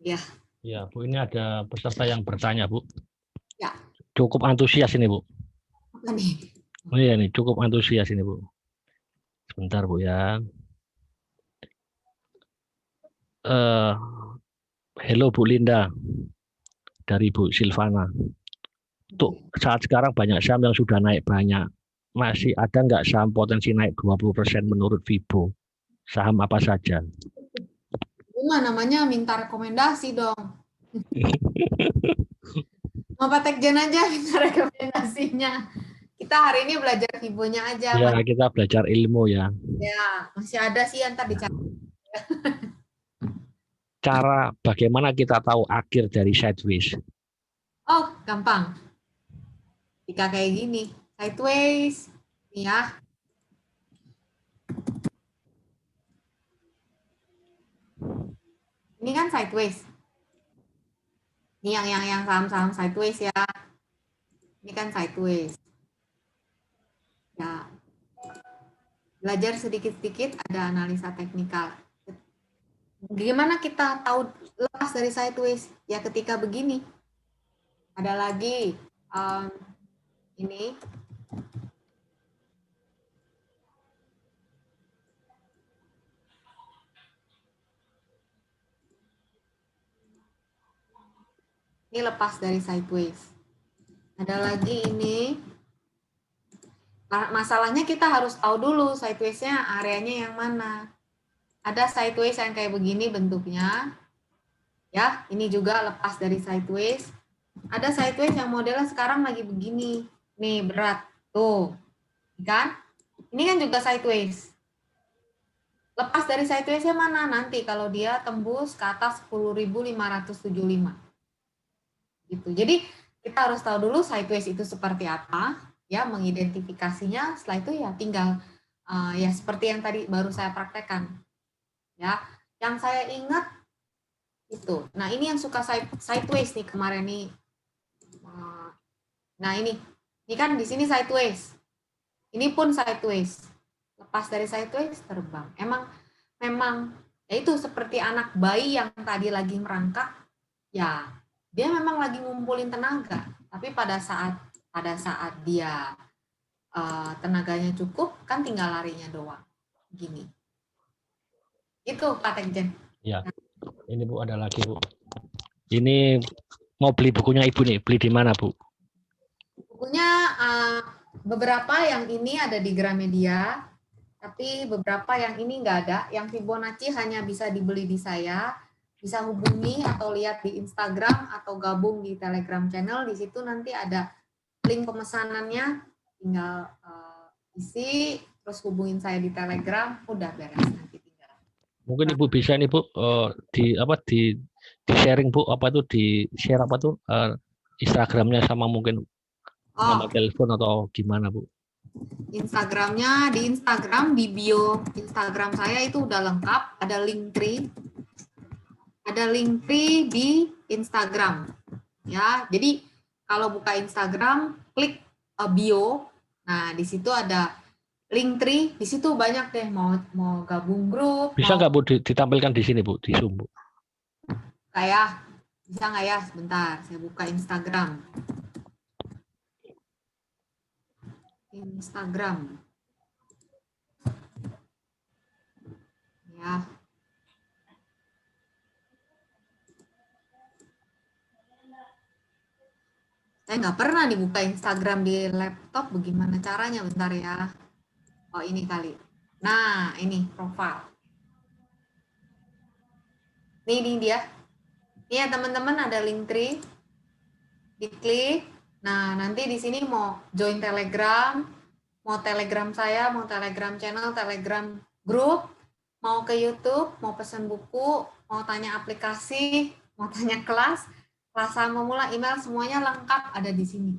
Ya. Ya, Bu, ini ada peserta yang bertanya, Bu. Ya. Cukup antusias ini, Bu. Apa nih? Oh iya nih, cukup antusias ini, Bu. Sebentar, Bu ya. Hello Bu Linda. dari Bu Silvana. Untuk saat sekarang banyak saham yang sudah naik banyak. Masih ada nggak saham potensi naik 20% menurut Vibo? Saham apa saja? Bunga namanya minta rekomendasi dong. Mau Pak Tekjen aja minta rekomendasinya. Kita hari ini belajar Vibonya aja. Ya, kita belajar ilmu ya. Ya, masih ada sih yang tadi dicari. Cara bagaimana kita tahu akhir dari sideways? Oh, gampang. Jika kayak gini, sideways, nih ya. Ini kan sideways. Ini yang saham-saham sideways ya. Ini kan sideways. Ya. Belajar sedikit-sedikit ada analisa teknikal. Gimana kita tahu lepas dari sideways? Ya ketika begini. Ada lagi ini. Ini lepas dari sideways. Ada lagi ini. Masalahnya kita harus tahu dulu sideways-nya areanya yang mana. Ada sideways yang kayak begini bentuknya. Ya, ini juga lepas dari sideways. Ada sideways yang modelnya sekarang lagi begini. Nih, berat. Tuh. Kan? Ini kan juga sideways. Lepas dari sideways-nya mana? Nanti kalau dia tembus ke atas 10.575. Gitu. Jadi, kita harus tahu dulu sideways itu seperti apa, ya, mengidentifikasinya. Setelah itu ya tinggal ya seperti yang tadi baru saya praktekkan. Ya, yang saya ingat itu. Nah, ini yang suka sideways nih kemarin nih. Nah, ini kan di sini sideways. Ini pun sideways. Lepas dari sideways terbang. Memang ya itu seperti anak bayi yang tadi lagi merangkak, ya dia memang lagi ngumpulin tenaga. Tapi pada saat dia tenaganya cukup, kan tinggal larinya doang. Gini. Itu Pak Tekjen. Ya. Ini Bu ada lagi Bu. Ini mau beli bukunya Ibu nih. Beli di mana Bu? Bukunya beberapa yang ini ada di Gramedia, tapi beberapa yang ini nggak ada. Yang Fibonacci hanya bisa dibeli di saya, bisa hubungi atau lihat di Instagram atau gabung di Telegram channel. Di situ nanti ada link pemesanannya, tinggal isi, terus hubungin saya di Telegram, udah beres nanti tinggal. Mungkin Ibu bisa nih Bu di sharing Bu, apa tuh di share apa tuh Instagramnya sama mungkin nomor telepon atau gimana Bu? Instagramnya di Instagram, di bio Instagram saya itu udah lengkap, ada Linktree di Instagram ya. Jadi kalau buka Instagram klik bio, nah di situ ada Linktree, di situ banyak deh, mau gabung grup. Bisa nggak Bu ditampilkan di sini Bu, di Zoom Bu? Kayak bisa nggak ya, sebentar saya buka Instagram. Ya. Saya nggak pernah dibuka Instagram di laptop, bagaimana caranya? Bentar ya. Oh ini kali. Nah ini profile. Ini dia. Ini ya teman-teman, ada Linktree. Diklik. Nah, nanti di sini mau join Telegram, mau Telegram saya, mau Telegram channel, Telegram grup, mau ke YouTube, mau pesan buku, mau tanya aplikasi, mau tanya kelas sama pemula, email, semuanya lengkap ada di sini.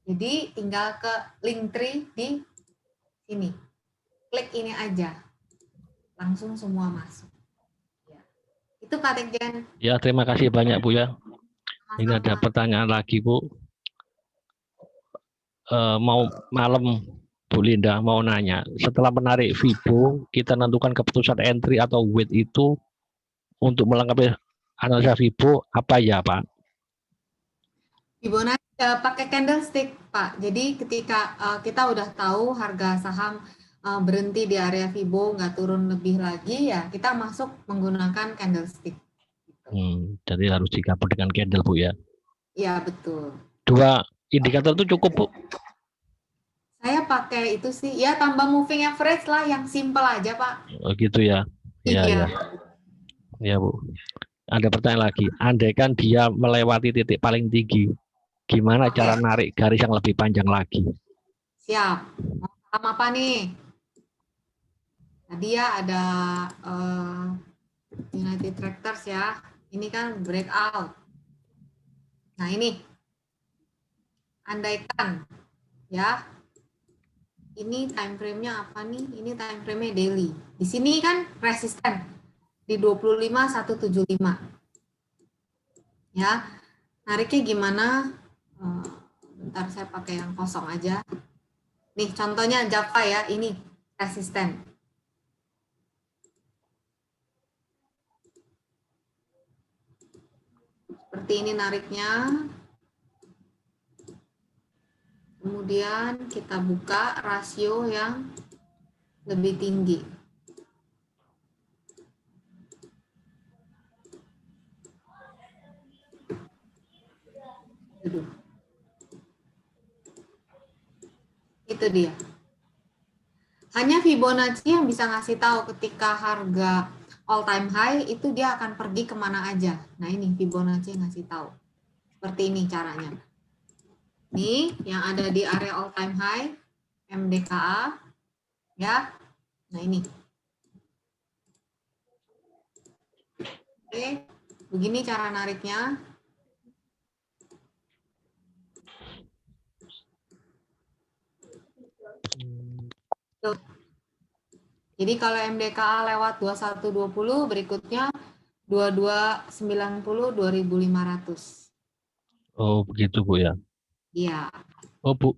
Jadi tinggal ke Linktree di sini. Klik ini aja. Langsung semua masuk. Ya. Itu Pak Tekjen. Ya, terima kasih banyak Bu ya. Ini ada pertanyaan lagi Bu. Mau malam Bu Linda mau nanya, setelah menarik Vibo, kita tentukan keputusan entry atau wait itu untuk melengkapi analisa Vibo apa ya Pak? Fibonacci pakai candlestick Pak. Jadi ketika kita udah tahu harga saham berhenti di area Fibo, nggak turun lebih lagi, ya kita masuk menggunakan candlestick. Jadi harus digabung dengan candle Bu ya? Iya, betul. 2 indikator itu cukup, Bu? Saya pakai itu sih, ya tambah moving average lah, yang simple aja, Pak. Oh, gitu ya. Iya, Iya. ya. Ya, Bu. Ada pertanyaan lagi. Andaikan dia melewati titik paling tinggi, gimana cara narik garis yang lebih panjang lagi? Siap. Mau paham apa nih? Tadi ya ada United Tractors ya. Ini kan breakout. Nah ini, andaikan ya, ini time frame-nya apa nih? Ini time frame-nya daily. Di sini kan resisten di 25.175. Ya, nariknya gimana? Bentar saya pakai yang kosong aja. Nih contohnya Java ya, ini resisten. Seperti ini nariknya. Kemudian kita buka rasio yang lebih tinggi. Itu dia. Hanya Fibonacci yang bisa ngasih tahu ketika harga all time high itu dia akan pergi kemana aja. Nah ini Fibonacci yang ngasih tahu. Seperti ini caranya. Nih yang ada di area all time high, MDKA. Ya, nah ini. Oke, begini cara nariknya. Tuh. Jadi kalau MDKA lewat 2120, berikutnya 2290, 2500. Oh, begitu, Bu ya. Iya. Oh, Bu,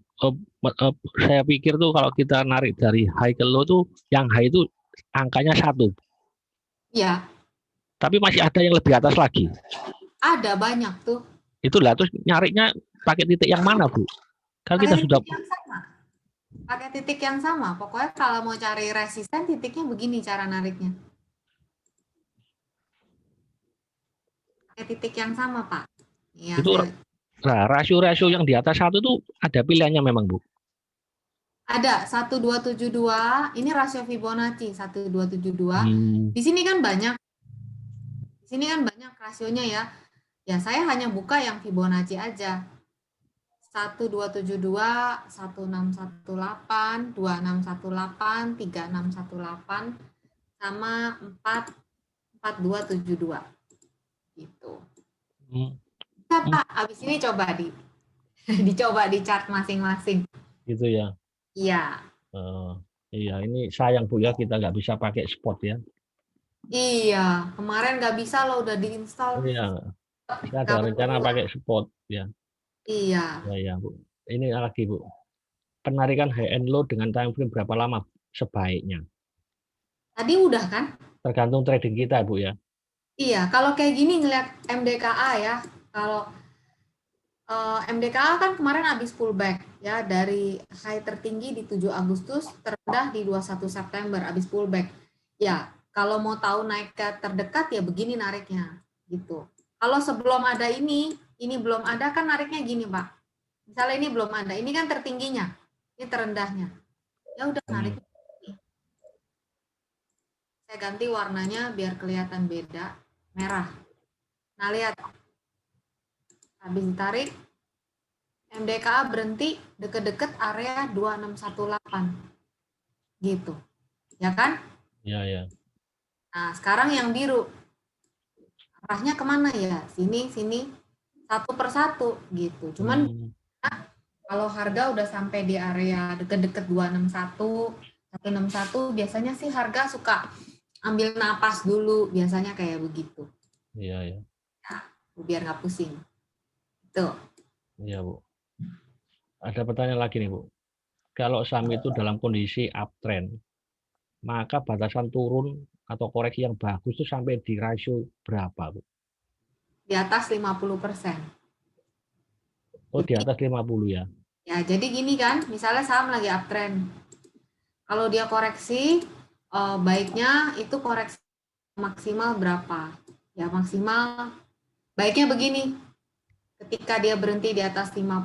saya pikir tuh kalau kita narik dari high ke low tuh, yang high itu angkanya 1. Iya. Tapi masih ada yang lebih atas lagi. Ada banyak tuh. Itulah, terus nyariknya pakai titik yang mana, Bu? Kan kita Pakai sudah titik yang sama. Pakai titik yang sama. Pokoknya kalau mau cari resisten, titiknya begini cara nariknya. Pakai titik yang sama, Pak. Ya, itu nah, rasio-rasio yang di atas 1 tuh ada pilihannya memang, Bu. Ada 1272. Ini rasio Fibonacci 1272. Di sini kan banyak. Di sini kan banyak rasionya ya. Ya, saya hanya buka yang Fibonacci aja. 1272, 1618, 2618, 3618, sama 4272. Gitu. Bisa, Pak. Abis ini coba dicoba di chart masing-masing. Gitu ya. Iya. Iya, ini sayang, Bu ya, kita nggak bisa pakai spot ya. Iya, kemarin nggak bisa loh, udah diinstal. Iya, kita ada rencana pakai spot ya. Iya. Ya, Bu. Ini lagi, Bu. Penarikan high and low dengan time frame berapa lama sebaiknya? Tadi udah kan? Tergantung trading kita, Bu ya. Iya, kalau kayak gini ngeliat MDKA ya, kalau MDKA kan kemarin habis pullback ya, dari high tertinggi di 7 Agustus, terendah di 21 September, habis pullback. Ya, kalau mau tahu naik ke terdekat ya begini nariknya gitu. Kalau sebelum ada ini belum ada kan nariknya gini, Pak. Misalnya ini belum ada, ini kan tertingginya, ini terendahnya. Ya udah narik. Saya ganti warnanya biar kelihatan beda, merah. Nah, lihat. Habis ditarik, MDKA berhenti deket-deket area 2618. Gitu. Ya kan? Iya. Nah, sekarang yang biru. Arahnya kemana ya? Sini, satu persatu gitu. Cuman kalau harga udah sampai di area deket-deket 261, 161, biasanya sih harga suka ambil napas dulu. Biasanya kayak begitu. Iya. Nah, biar nggak pusing. Tuh. Iya, Bu. Ada pertanyaan lagi nih, Bu. Kalau saham itu dalam kondisi uptrend, maka batasan turun atau koreksi yang bagus itu sampai di rasio berapa, Bu? Di atas 50%. Oh, di atas 50 ya? Ya, jadi gini kan, misalnya saham lagi uptrend. Kalau dia koreksi, baiknya itu koreksi maksimal berapa? Ya, maksimal, baiknya begini. ketika dia berhenti di atas 50%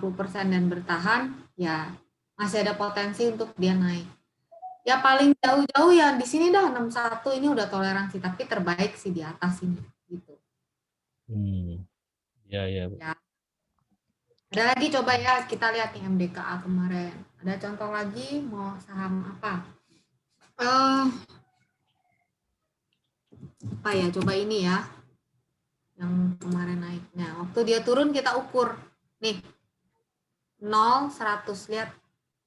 dan bertahan, ya masih ada potensi untuk dia naik. Ya paling jauh-jauh ya di sini dah 61 ini udah toleransi, tapi terbaik sih di atas ini gitu. Ya. Ya. Ada lagi coba ya kita lihat nih MDKA kemarin. Ada contoh lagi mau saham apa? Apa ya? Coba ini ya. Yang kemarin naiknya. Waktu dia turun kita ukur. Nih. 0, 100. Lihat.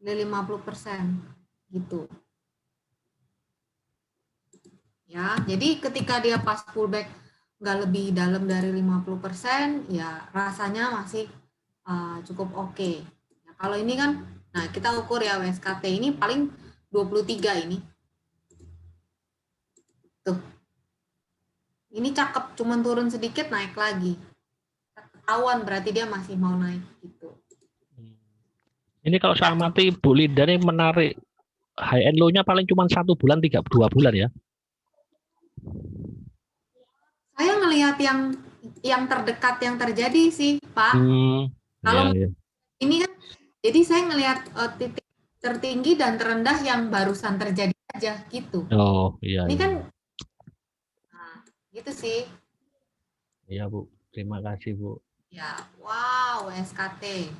Di 50%. Gitu. Ya, jadi ketika dia pas pullback nggak lebih dalam dari 50%, ya rasanya masih cukup oke. Nah, kalau ini kan, nah kita ukur ya WSKT ini paling 23 ini. Tuh. Ini cakep, cuman turun sedikit naik lagi. Ketahuan berarti dia masih mau naik gitu. Ini kalau saya amati Bu Linda ini menarik high and low-nya paling cuma 1 bulan, 2 bulan ya. Saya ngelihat yang terdekat yang terjadi sih, Pak. Kalau ini kan, jadi saya ngelihat titik tertinggi dan terendah yang barusan terjadi aja gitu. Oh iya. Ini kan, nah, gitu sih. Iya Bu, terima kasih Bu. Ya, wow, SKT.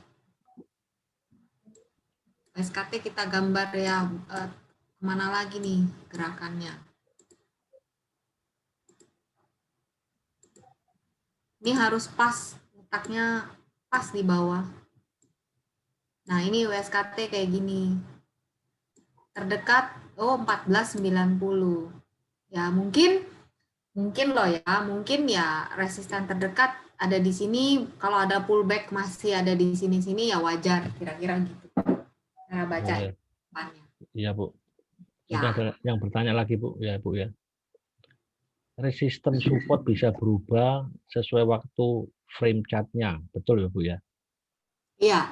SKT kita gambar ya, kemana lagi nih gerakannya. Ini harus pas, letaknya pas di bawah. Nah, ini WSKT kayak gini. Terdekat, 1490. Ya, mungkin loh ya, mungkin ya resisten terdekat ada di sini. Kalau ada pullback masih ada di sini-sini ya wajar, kira-kira gitu. Cara baca depannya. Iya Bu. Ya. Sudah ada yang bertanya lagi Bu, ya Bu ya. Resisten support bisa berubah sesuai waktu frame chart-nya, betul ya Bu ya? Iya,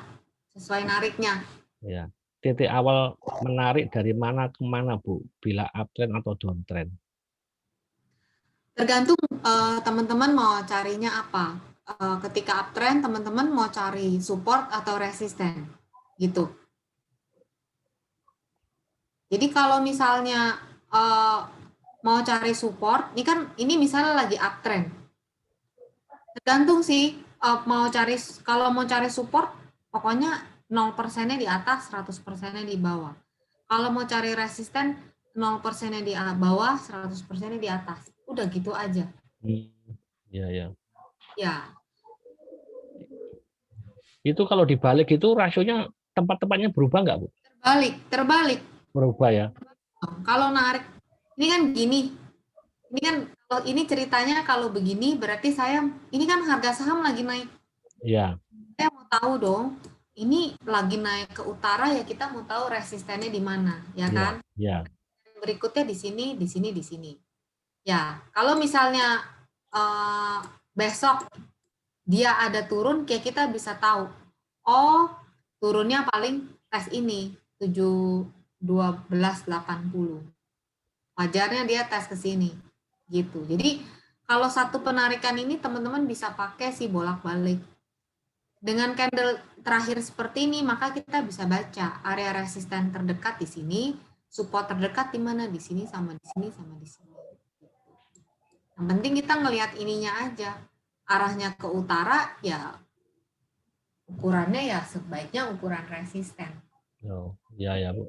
sesuai nariknya. Ya. Titik awal menarik dari mana ke mana Bu? Bila uptrend atau downtrend? Tergantung teman-teman mau carinya apa. Ketika uptrend, teman-teman mau cari support atau resisten, gitu. Jadi kalau misalnya mau cari support, ini misalnya lagi uptrend. Tergantung sih kalau mau cari support, pokoknya 0%-nya di atas, 100%-nya di bawah. Kalau mau cari resisten, 0%-nya di bawah, 100%-nya di atas. Udah gitu aja. Iya. Ya. Itu kalau dibalik itu rasionya tempat-tempatnya berubah nggak Bu? Terbalik. Berubah ya. Kalau narik, ini kan gini. Ini kan kalau ini ceritanya kalau begini berarti ini kan harga saham lagi naik. Iya. Saya mau tahu dong, ini lagi naik ke utara ya kita mau tahu resistennya di mana, ya kan? Iya. Berikutnya di sini, di sini, di sini. Ya, kalau misalnya besok dia ada turun, kayak kita bisa tahu, oh turunnya paling tes ini 7.1280. Wajarnya dia tes ke sini. Gitu. Jadi kalau satu penarikan ini teman-teman bisa pakai sih bolak-balik. Dengan candle terakhir seperti ini maka kita bisa baca area resisten terdekat di sini, support terdekat di mana, di sini sama di sini sama di sini. Yang penting kita ngelihat ininya aja. Arahnya ke utara ya ukurannya ya sebaiknya ukuran resisten. Oh, iya Bu.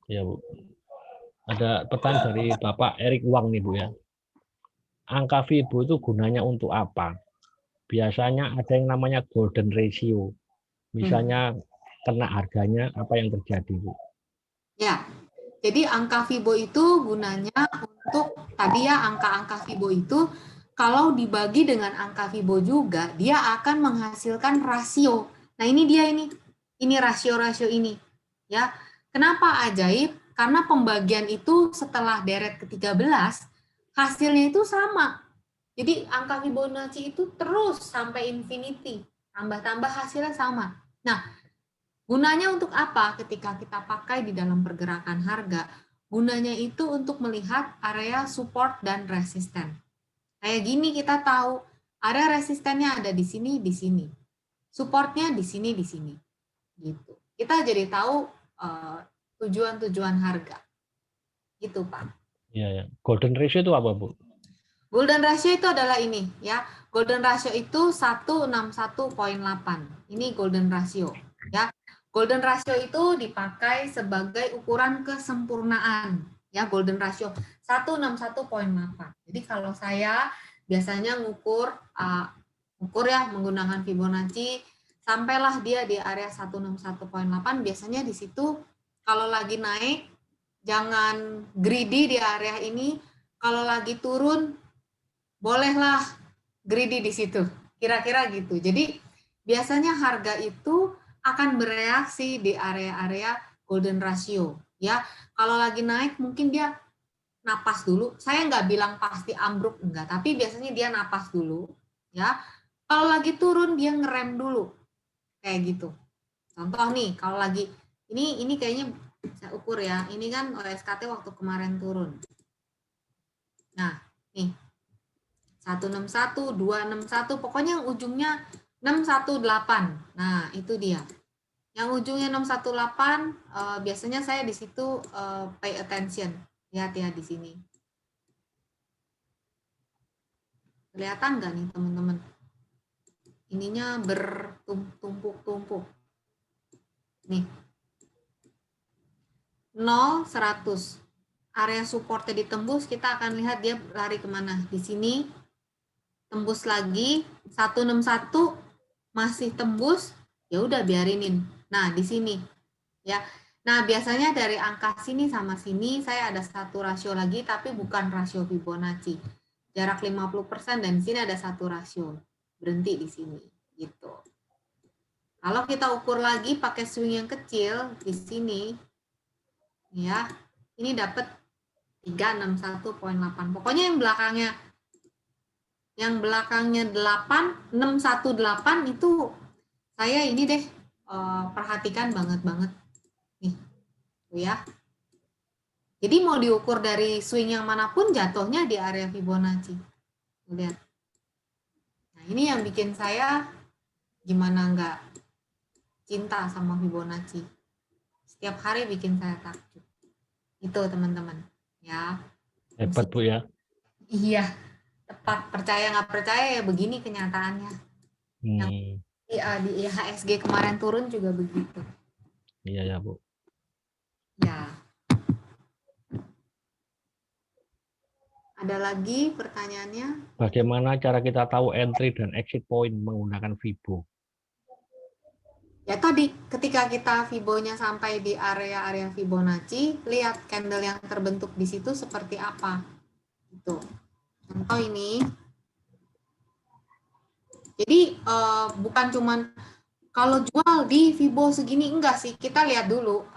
Iya Bu. Ada pertanyaan dari Bapak Erik Wang nih Bu ya. Angka Fibo itu gunanya untuk apa? Biasanya ada yang namanya golden ratio. Misalnya kena harganya, apa yang terjadi Bu? Ya, jadi angka Fibo itu gunanya untuk, tadi ya angka-angka Fibo itu kalau dibagi dengan angka Fibo juga, dia akan menghasilkan rasio. Nah ini dia ini rasio-rasio ini. Ya, kenapa ajaib? Karena pembagian itu setelah deret ke-13, hasilnya itu sama. Jadi angka Fibonacci itu terus sampai infinity. Tambah-tambah hasilnya sama. Nah, gunanya untuk apa ketika kita pakai di dalam pergerakan harga? Gunanya itu untuk melihat area support dan resisten. Kayak gini kita tahu, Area resistennya ada di sini, supportnya di sini, gitu. Kita jadi tahu tujuan-tujuan harga, gitu Pak. Iya, ya. Golden ratio itu apa, Bu? Golden ratio itu adalah ini ya. Golden ratio itu 161,8. Ini golden ratio ya. Golden ratio itu dipakai sebagai ukuran kesempurnaan ya, golden ratio 161,8. Jadi kalau saya biasanya ngukur ya menggunakan Fibonacci sampailah dia di area 161,8. Biasanya di situ kalau lagi naik jangan greedy di area ini, kalau lagi turun bolehlah greedy di situ, kira-kira gitu. Jadi biasanya harga itu akan bereaksi di area-area golden ratio, ya. Kalau lagi naik mungkin dia napas dulu. Saya nggak bilang pasti ambruk enggak, tapi biasanya dia napas dulu, ya. Kalau lagi turun dia ngerem dulu, kayak gitu. Contoh nih, kalau lagi ini kayaknya saya ukur ya. Ini kan OSKT waktu kemarin turun. Nah, nih. 161, 261, pokoknya yang ujungnya 618. Nah, itu dia. Yang ujungnya 618, biasanya saya di situ pay attention. Lihat ya di sini. Kelihatan nggak nih teman-teman? Ininya bertumpuk-tumpuk. Nih. 0, 100. Area supportnya ditembus, kita akan lihat dia lari kemana. Di sini. Tembus lagi 161 masih tembus, ya udah biarinin. Nah, di sini ya. Nah, biasanya dari angka sini sama sini saya ada satu rasio lagi tapi bukan rasio Fibonacci. Jarak 50% dan di sini ada satu rasio. Berhenti di sini gitu. Kalau kita ukur lagi pakai swing yang kecil di sini ya, ini dapat 361,8. Pokoknya yang belakangnya 8, 618 itu saya ini deh perhatikan banget nih, tuh ya. Jadi mau diukur dari swing yang manapun jatuhnya di area Fibonacci. Lihat. Nah ini yang bikin saya gimana nggak cinta sama Fibonacci. Setiap hari bikin saya takjub. Itu teman-teman ya. Hebat Bu ya. Iya. Tepat, percaya nggak percaya ya begini kenyataannya. Yang di IHSG kemarin turun juga begitu. Iya ya Bu. Ya. Ada lagi pertanyaannya? Bagaimana cara kita tahu entry dan exit point menggunakan Fibo? Ya tadi, ketika kita Fibonya sampai di area-area Fibonacci, lihat candle yang terbentuk di situ seperti apa. Gitu. Contoh ini. Jadi bukan cuman kalau jual di Fibo segini, enggak sih. Kita lihat dulu.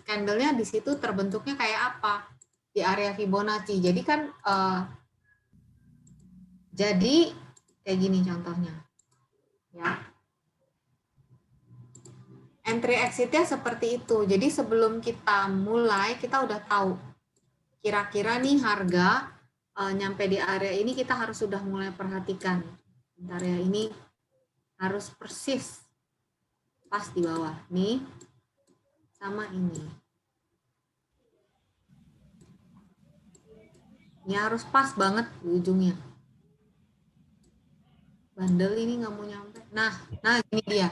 Candlenya di situ terbentuknya kayak apa di area Fibonacci. Jadi kan jadi kayak gini contohnya. Ya. Entry exit-nya seperti itu. Jadi sebelum kita mulai, kita udah tahu kira-kira nih harga nyampe di area ini kita harus sudah mulai perhatikan. Area ini harus persis pas di bawah. Nih sama ini. Ini harus pas banget di ujungnya. Bandel ini nggak mau nyampe. Nah ini dia.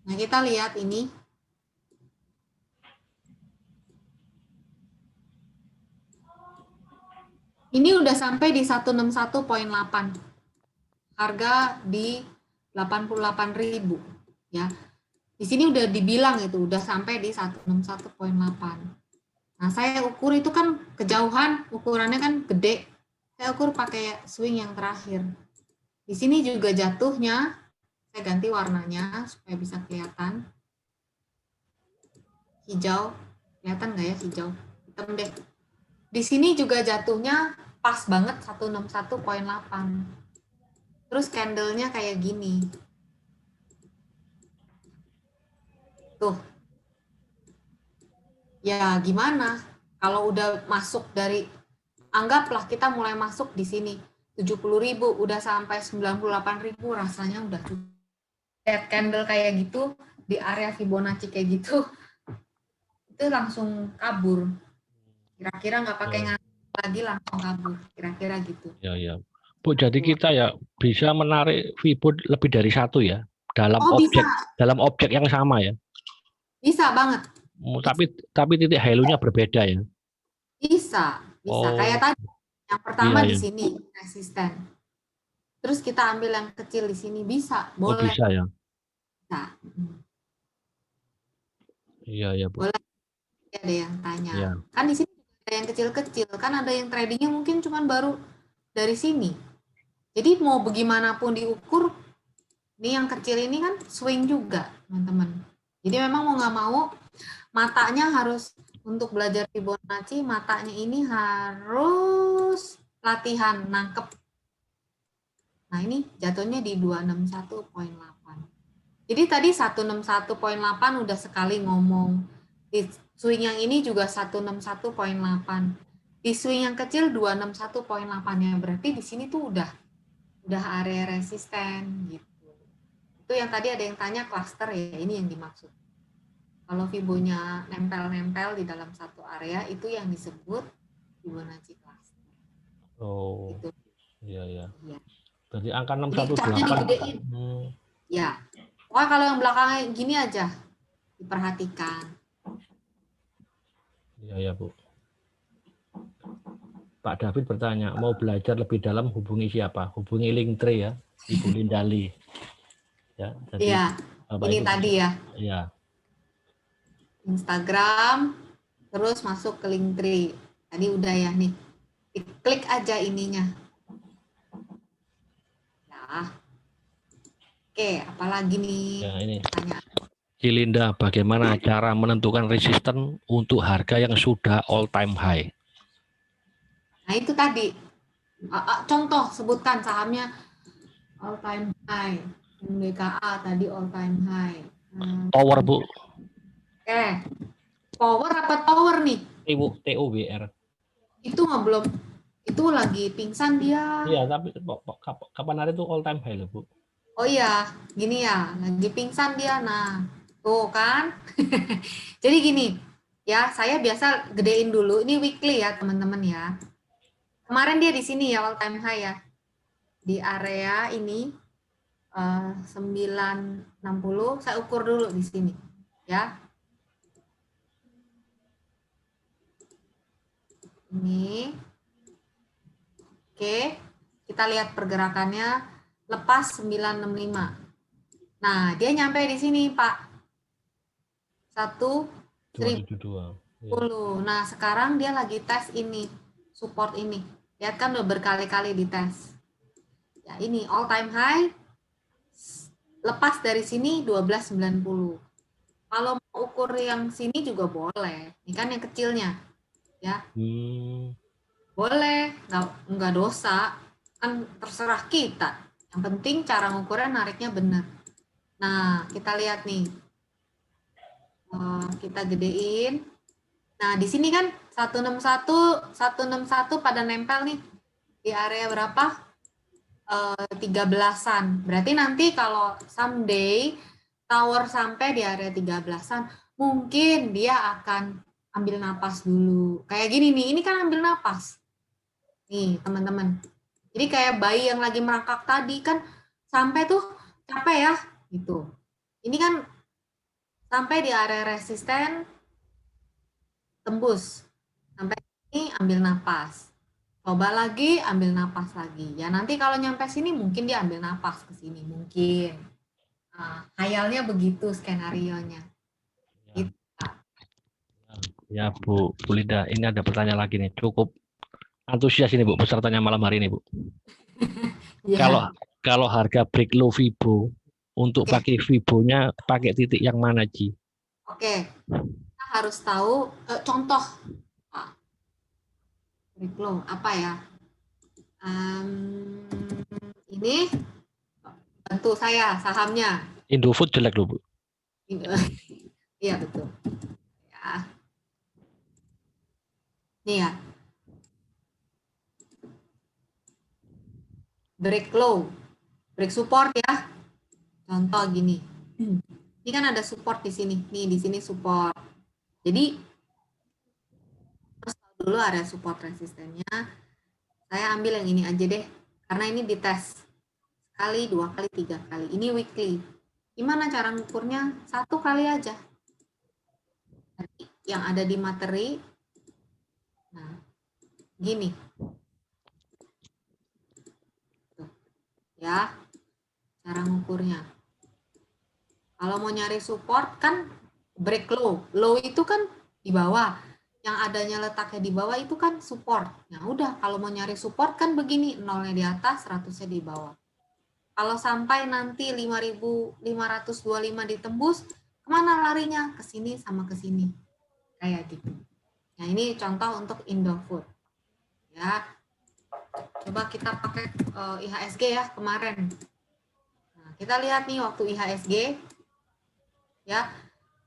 Nah kita lihat ini. Ini udah sampai di 161,8. Harga di 88.000 ya. Di sini udah dibilang itu udah sampai di 161,8. Nah, saya ukur itu kan kejauhan, ukurannya kan gede. Saya ukur pakai swing yang terakhir. Di sini juga jatuhnya saya ganti warnanya supaya bisa kelihatan. Hijau. Kelihatan nggak ya hijau? Hitam deh. Di sini juga jatuhnya pas banget 161,8. Terus candlenya kayak gini. Tuh. Ya gimana? Kalau udah masuk dari, anggaplah kita mulai masuk di sini. 70.000, udah sampai 98.000 rasanya udah cukup. Lihat candle kayak gitu di area Fibonacci kayak gitu, itu langsung kabur. Kira-kira nggak pakai ngantuk lagi langsung kabur. Kira-kira gitu. Ya, ya. Bu, jadi kita ya bisa menarik Fibo lebih dari satu ya dalam objek yang sama ya. Bisa banget. Tapi titik high-low-nya berbeda ya. Bisa. Kayak tadi yang pertama di sini resisten. Terus kita ambil yang kecil di sini bisa, boleh. Bisa ya. Bisa. Iya, Bu. Boleh. Ada yang tanya. Ya. Kan di sini ada yang kecil-kecil, kan ada yang tradingnya mungkin cuma baru dari sini. Jadi mau bagaimanapun diukur, ini yang kecil ini kan swing juga, teman-teman. Jadi memang mau nggak mau, matanya harus untuk belajar Fibonacci, matanya ini harus latihan nangkep. Nah ini jatuhnya di 261.8. Jadi tadi 161.8 udah sekali ngomong. Di swing yang ini juga 161.8. Di swing yang kecil 261.8 ya. Berarti di sini tuh udah area resisten gitu. Itu yang tadi ada yang tanya cluster ya, ini yang dimaksud. Kalau Fibonya nempel-nempel di dalam satu area itu yang disebut Fibonacci cluster. Oh. Gitu. Iya. Berarti angka 618. Ya. Pokoknya kalau yang belakangnya gini aja diperhatikan. Iya, Bu. Pak David bertanya, mau belajar lebih dalam hubungi siapa? Hubungi Linktree ya, Ibu Lindali. Ya, jadi ini tadi ya. Iya. Instagram, terus masuk ke Linktree. Tadi udah ya nih. Klik aja ininya. Ya. Oke, apalagi nih? Ya, ini. Tanya. Cilinda, bagaimana cara menentukan resisten untuk harga yang sudah all time high? Nah itu tadi, contoh sebutkan sahamnya all time high, MDKA tadi all time high. Tower, Bu. Oke, power apa tower nih? TOWR. Itu nggak belum, itu lagi pingsan dia. Iya, tapi kapan hari itu all time high loh, Bu? Oh iya, gini ya, lagi pingsan dia. Nah, tuh kan. Jadi gini, ya saya biasa gedein dulu. Ini weekly ya teman-teman ya. Kemarin dia di sini ya all time high ya. Di area ini 960, saya ukur dulu di sini ya. Ini. Oke, kita lihat pergerakannya lepas 965. Nah, dia nyampe di sini, Pak. 1.010. Nah, sekarang dia lagi tes ini, support ini. Lihat kan udah berkali-kali dites. Ya, ini all time high. Lepas dari sini 1290. Kalau mau ukur yang sini juga boleh. Ini kan yang kecilnya. Ya. Boleh, nggak dosa. Kan terserah kita. Yang penting cara ngukurnya nariknya benar. Nah, kita lihat nih. Kita gedein. Nah, di sini kan 161 pada nempel nih. Di area berapa? 13-an. Berarti nanti kalau someday tower sampai di area 13-an, mungkin dia akan ambil napas dulu. Kayak gini nih, ini kan ambil napas. Nih, teman-teman. Jadi kayak bayi yang lagi merangkak tadi kan sampai tuh capek ya, gitu. Ini kan sampai di area resisten, tembus. Sampai ini ambil napas. Coba lagi, ambil napas lagi. Ya nanti kalau nyampe sini mungkin dia ambil napas ke sini, mungkin. Nah, khayalnya begitu skenario-nya. Ya. Gitu. Ya Bu Linda, ini ada pertanyaan lagi nih. Cukup antusias ini Bu, pesertanya malam hari ini Bu. Ya. Kalau harga break low Fibo, untuk pakai Fibonya pakai titik yang mana, Ji? Oke, kita harus tahu contoh break low apa ya? Ini bantu saya sahamnya. Indofood jelek loh Bu. Iya betul. Ya. Nih ya. break low, break support ya. Contoh gini. Ini kan ada support di sini. Nih di sini support. Jadi terus dulu ada support resistennya. Saya ambil yang ini aja deh. Karena ini dites. Sekali, 2 kali, 3 kali. Ini weekly. Gimana cara ngukurnya? 1 kali aja. Yang ada di materi. Nah, gini. Tuh. Ya, cara ngukurnya. Kalau mau nyari support kan break low. Low itu kan di bawah. Yang adanya letaknya di bawah itu kan support. Nah udah, kalau mau nyari support kan begini. 0-nya di atas, 100-nya di bawah. Kalau sampai nanti 5.525 ditembus, kemana larinya? Ke sini sama ke sini. Kayak gitu. Nah ini contoh untuk Indofood. Ya. Coba kita pakai IHSG ya kemarin. Nah, kita lihat nih waktu IHSG. Ya,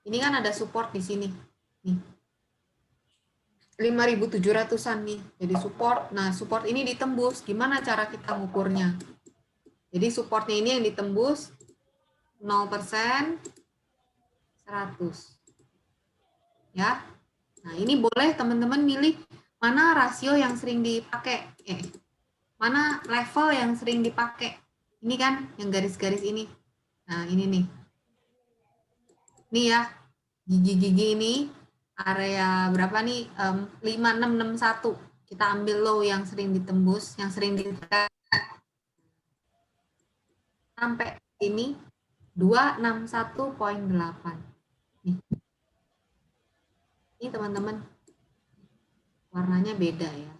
ini kan ada support di sini. Nih. 5.700-an nih. Jadi support. Nah, support ini ditembus. Gimana cara kita ngukurnya? Jadi supportnya ini yang ditembus 0%, 100. Ya. Nah, ini boleh teman-teman milih mana rasio yang sering dipakai. Mana level yang sering dipakai. Ini kan yang garis-garis ini. Nah, ini nih. Nih ya, gigi-gigi ini area berapa nih? 5661. Kita ambil low yang sering ditembus, yang sering ditekan. Sampai ini 261.8. Nih. Ini teman-teman. Warnanya beda ya.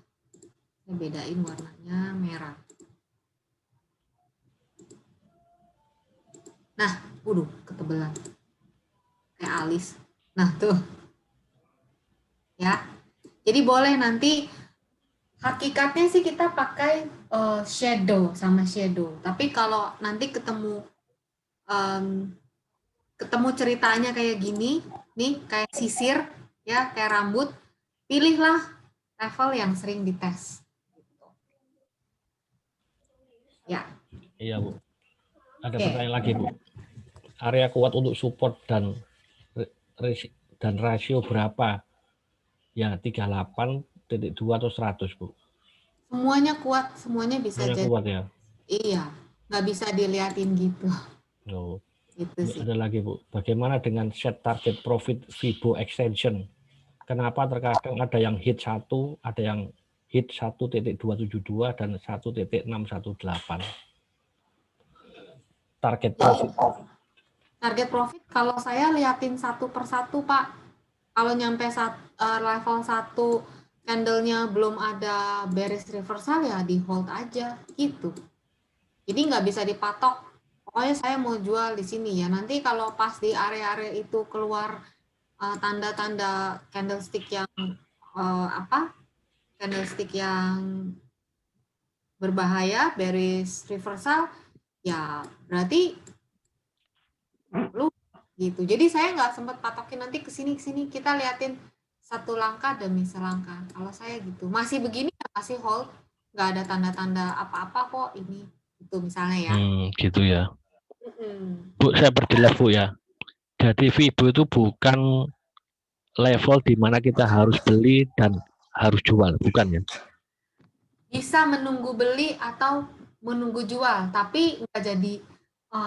Saya bedain warnanya merah. Nah, waduh, ketebelan. Kayak alis. Nah, tuh. Ya. Jadi boleh nanti hakikatnya sih kita pakai shadow sama shadow. Tapi kalau nanti ketemu ceritanya kayak gini, nih kayak sisir ya, kayak rambut, pilihlah level yang sering dites. Ya. Iya, Bu. Ada pertanyaan lagi, Bu. Area kuat untuk support dan rasio berapa? Ya, 38.2 atau 100, Bu? Semuanya kuat, semuanya bisa semuanya jadi. Kuat ya? Iya, nggak bisa diliatin gitu. Oh. Gitu sih. Ada lagi, Bu. Bagaimana dengan set target profit Fibo extension? Kenapa terkadang ada yang hit 1, ada yang hit 1.272 dan 1.618? Target profit. Target profit kalau saya liatin satu persatu, Pak. Kalau nyampe level 1 candle-nya belum ada bearish reversal ya di hold aja gitu. Jadi nggak bisa dipatok. Pokoknya saya mau jual di sini ya. Nanti kalau pas di area-area itu keluar tanda-tanda candlestick yang candlestick yang berbahaya, bearish reversal, ya berarti lu gitu. Jadi saya nggak sempat patokin nanti kesini kita liatin satu langkah demi selangkah. Kalau saya gitu masih begini ya masih hold, nggak ada tanda-tanda apa-apa kok ini itu misalnya ya. Gitu ya. Bu, saya perjelas, Bu ya. Jadi Fibo itu bukan level di mana kita harus beli dan harus jual, bukan ya? Bisa menunggu beli atau menunggu jual, tapi nggak jadi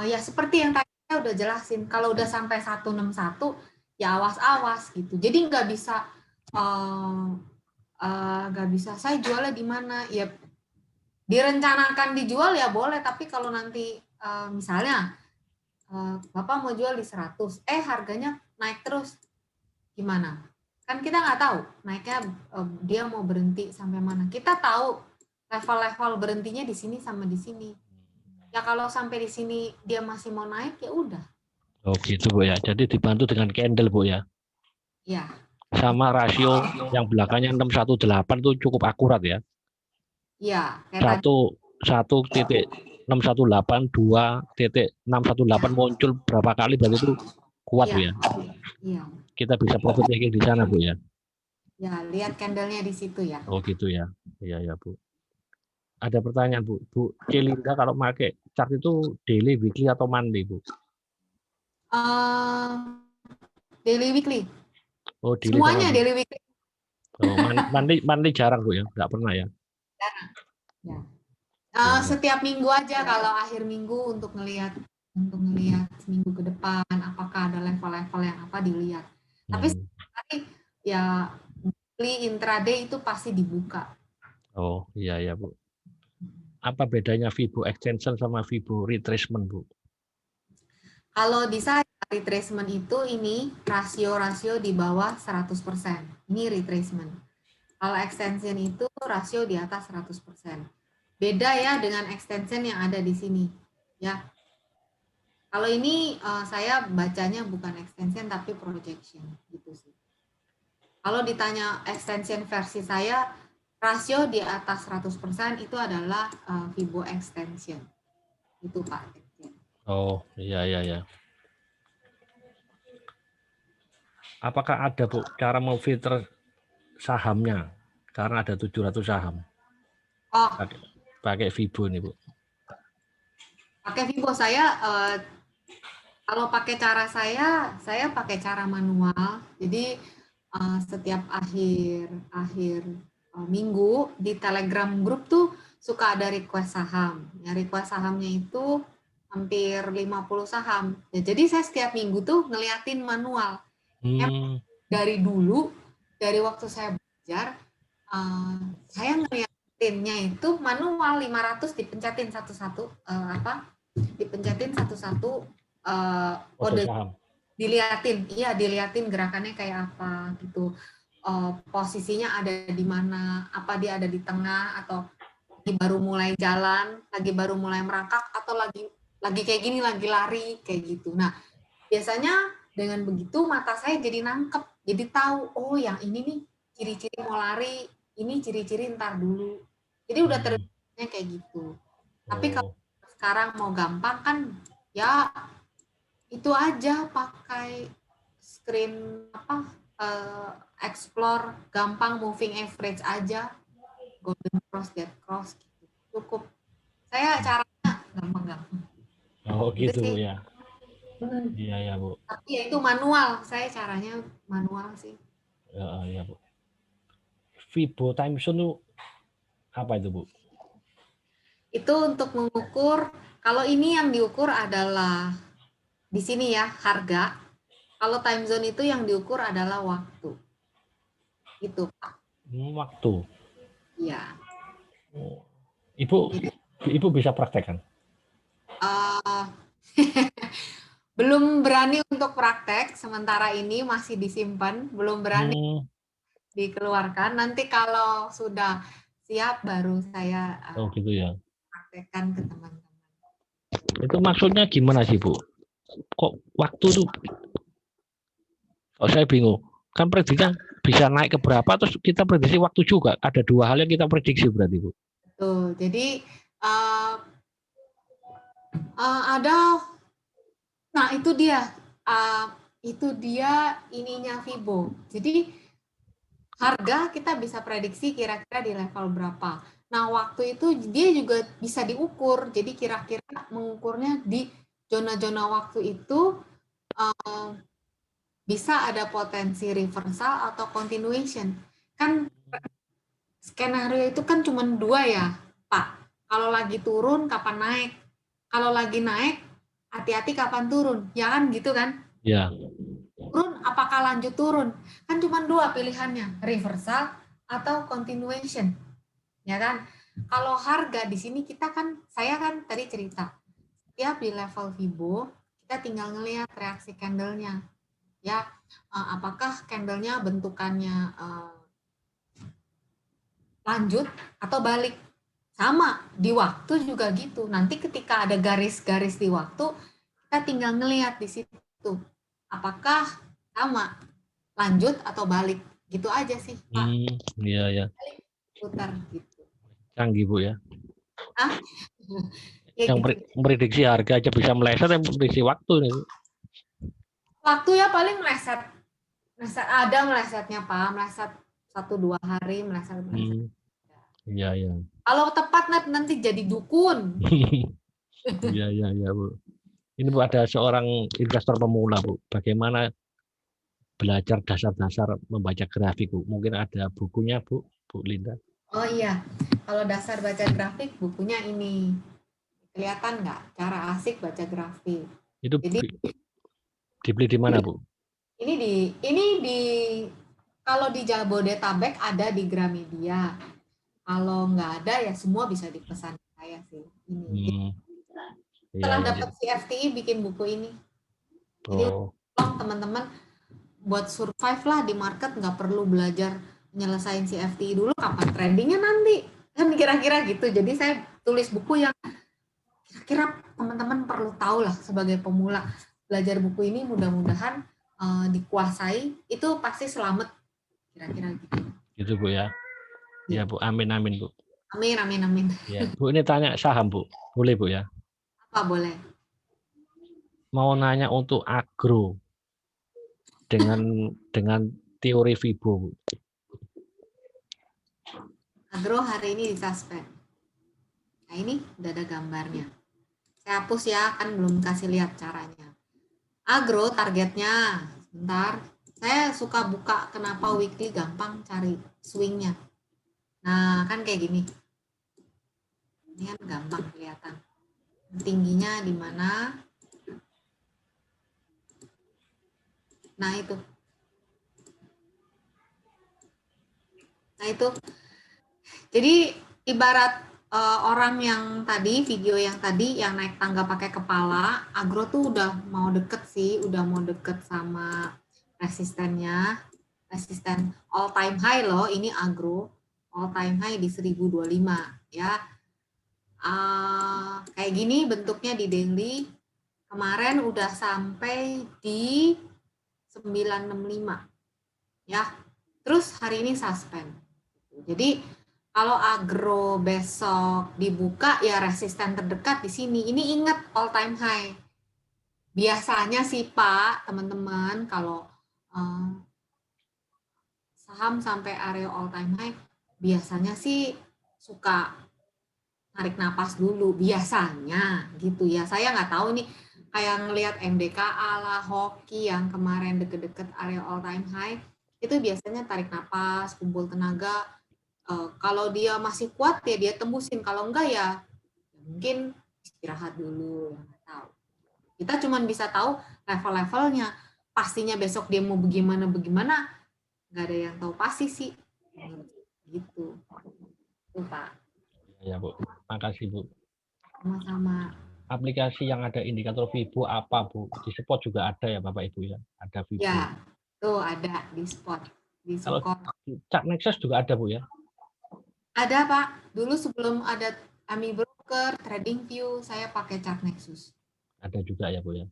ya seperti yang tadi saya udah jelasin. Kalau udah sampai 161 ya awas-awas gitu. Jadi nggak bisa saya jualnya di mana ya, direncanakan dijual ya boleh, tapi kalau nanti misalnya Bapak mau jual di 100, harganya naik terus, gimana? Kan kita nggak tahu naiknya dia mau berhenti sampai mana. Kita tahu level-level berhentinya di sini sama di sini. Ya kalau sampai di sini dia masih mau naik ya udah. Oh gitu, Bu ya. Jadi dibantu dengan candle, Bu ya. Ya. Sama rasio yang belakangnya 618 itu cukup akurat ya. Iya. 1.618, 2.618 muncul berapa kali berarti itu kuat, Bu ya. Iya. Kita bisa profit taking di sana, Bu ya. Ya, lihat candlenya di situ ya. Oh gitu ya. Iya ya, Bu. Ada pertanyaan Bu. Bu Celinda kalau pakai chart itu daily, weekly atau monthly Bu? Daily weekly. Oh daily Semuanya sama daily weekly. Oh, monthly jarang Bu ya, nggak pernah ya? Jarang. Ya. Ya. Setiap minggu aja kalau akhir minggu untuk ngelihat seminggu ke depan apakah ada level-level yang apa dilihat. Tapi ya weekly intraday itu pasti dibuka. Oh iya ya Bu. Apa bedanya Fibo extension sama Fibo retracement Bu? Kalau di saya retracement itu ini rasio-rasio di bawah 100%. Ini retracement. Kalau extension itu rasio di atas 100%. Beda ya dengan extension yang ada di sini. Ya. Kalau ini saya bacanya bukan extension tapi projection gitu sih. Kalau ditanya extension versi saya, rasio di atas 100% itu adalah Fibo extension. Itu Pak. Oh, iya. Apakah ada Bu cara mau filter sahamnya? Karena ada 700 saham. Oh, pakai Fibo nih Bu. Pakai Fibo saya kalau pakai cara saya pakai cara manual. Jadi setiap akhir minggu di Telegram grup tuh suka ada request saham. Ya, request sahamnya itu hampir 50 saham. Ya, jadi saya setiap minggu tuh ngeliatin manual. Dari dulu, dari waktu saya belajar, saya ngeliatinnya itu manual 500 dipencetin satu-satu dipencetin satu-satu kode saham. Diliatin gerakannya kayak apa gitu. Posisinya ada di mana, apa dia ada di tengah atau lagi baru mulai jalan, lagi baru mulai merangkak atau lagi kayak gini lagi lari kayak gitu. Nah, biasanya dengan begitu mata saya jadi nangkep, jadi tahu oh yang ini nih ciri-ciri mau lari, ini ciri-ciri ntar dulu. Jadi udah terbiasanya kayak gitu. Tapi kalau sekarang mau gampang kan ya itu aja pakai screen explore gampang moving average aja, golden cross, dead cross gitu. Cukup. Saya caranya gampang-gampang. Oh gitu Bu ya. Iya Bu. Tapi ya itu manual, saya caranya manual sih. Iya Bu. Fibo time zone itu apa itu Bu? Itu untuk mengukur, kalau ini yang diukur adalah di sini ya harga. Kalau time zone itu yang diukur adalah waktu. Itu Pak. Waktu. Iya. Ibu bisa praktekkan? Belum berani untuk praktek, sementara ini masih disimpan, belum berani dikeluarkan. Nanti kalau sudah siap baru saya gitu ya. praktekkan ke teman-teman. Itu maksudnya gimana sih Bu? Kok waktu tuh? Oh saya bingung. Kan prediksinya bisa naik ke berapa, terus kita prediksi waktu juga. Ada dua hal yang kita prediksi berarti Bu. Betul. Jadi ada, nah itu dia ininya Fibo. Jadi harga kita bisa prediksi kira-kira di level berapa. Nah waktu itu dia juga bisa diukur. Jadi kira-kira mengukurnya di zona-zona waktu itu bisa ada potensi reversal atau continuation. Kan skenario itu kan cuma dua ya Pak. Kalau lagi turun kapan naik. Kalau lagi naik hati-hati kapan turun. Ya kan gitu kan? Ya. Turun apakah lanjut turun? Kan cuma dua pilihannya, reversal atau continuation. Ya kan? Kalau harga di sini saya kan tadi cerita, setiap di level Fibo, kita tinggal ngelihat reaksi candle-nya. Ya, apakah candle-nya bentukannya lanjut atau balik. Sama, di waktu juga gitu. Nanti ketika ada garis-garis di waktu, kita tinggal ngelihat di situ. Apakah sama, lanjut atau balik. Gitu aja sih, Pak. Iya. Putar gitu. Canggih Bu ya. Ya, yang gitu. Memprediksi harga aja bisa meleset, yang memprediksi waktu nih. Waktu ya paling meleset. Ada melesetnya Pak, meleset 1-2 hari meleset. Iya, iya. Kalau tepat nanti jadi dukun. Iya, iya, iya, Bu. Ini Bu, ada seorang investor pemula, Bu. Bagaimana belajar dasar-dasar membaca grafik, Bu? Mungkin ada bukunya, Bu Linda. Oh iya, kalau dasar baca grafik bukunya ini. Kelihatan nggak? Cara asik baca grafik. Itu Jadi dibeli di mana, Bu? ini di kalau di Jabodetabek ada di Gramedia. Kalau nggak ada ya semua bisa dipesan saya sih. Ini. Iya, Setelah iya. dapat CFTI bikin buku ini. Jadi Oh, tolong teman-teman buat survive lah di market, nggak perlu belajar nyelesain CFTI dulu, kapan tradingnya nanti. Kan kira-kira gitu. Jadi saya tulis buku yang kira-kira teman-teman perlu tahu lah sebagai pemula. Belajar buku ini mudah-mudahan dikuasai, itu pasti selamat. Kira-kira gitu. gitu, Bu ya. Ya, Bu. Amin, amin, Bu. Amin, amin, amin. Ya, Bu, ini tanya saham, Bu. Boleh, Bu ya? Apa boleh? Mau nanya untuk agro dengan teori Fibo, Bu. Agro hari ini disuspend. Nah ini udah ada gambarnya. Saya hapus ya, kan belum kasih lihat caranya. Agro targetnya, sebentar. Saya suka buka kenapa weekly gampang cari swingnya. Nah kan kayak gini. Ini kan gampang kelihatan. Tingginya di mana? Nah itu. Nah itu. Jadi ibarat orang yang tadi, video yang tadi yang naik tangga pakai kepala, agro tuh udah mau deket sih, udah mau deket sama resistennya. Resisten all time high loh, ini agro. All time high di 1025 ya. Kayak gini bentuknya di daily. Kemarin udah sampai di 965 ya. Terus hari ini suspend. Jadi kalau agro besok dibuka ya resisten terdekat di sini. Ini ingat all time high. Biasanya sih Pak, teman-teman, kalau saham sampai area all time high, biasanya sih suka narik napas dulu. Biasanya gitu ya. Saya nggak tahu nih, kayak ngelihat MDKA lah, hoki yang kemarin deket-deket area all time high, itu biasanya tarik napas, kumpul tenaga. Kalau dia masih kuat ya dia tembusin, kalau enggak ya mungkin istirahat dulu, nggak tahu. Kita cuma bisa tahu level-levelnya, pastinya besok dia mau bagaimana nggak ada yang tahu pasti sih, gitu. Tuh Pak. Ya, Bu. Makasih, Bu. Sama-sama. Aplikasi yang ada indikator Fibo apa, Bu? Di spot juga ada ya, Bapak Ibu ya? Ada Fibo. Ya, tuh ada di spot, di Kalau support. Chart Nexus juga ada, Bu ya? Ada Pak, dulu sebelum ada Ami Broker, TradingView, saya pakai Chart Nexus. Ada juga ya, Bu ya?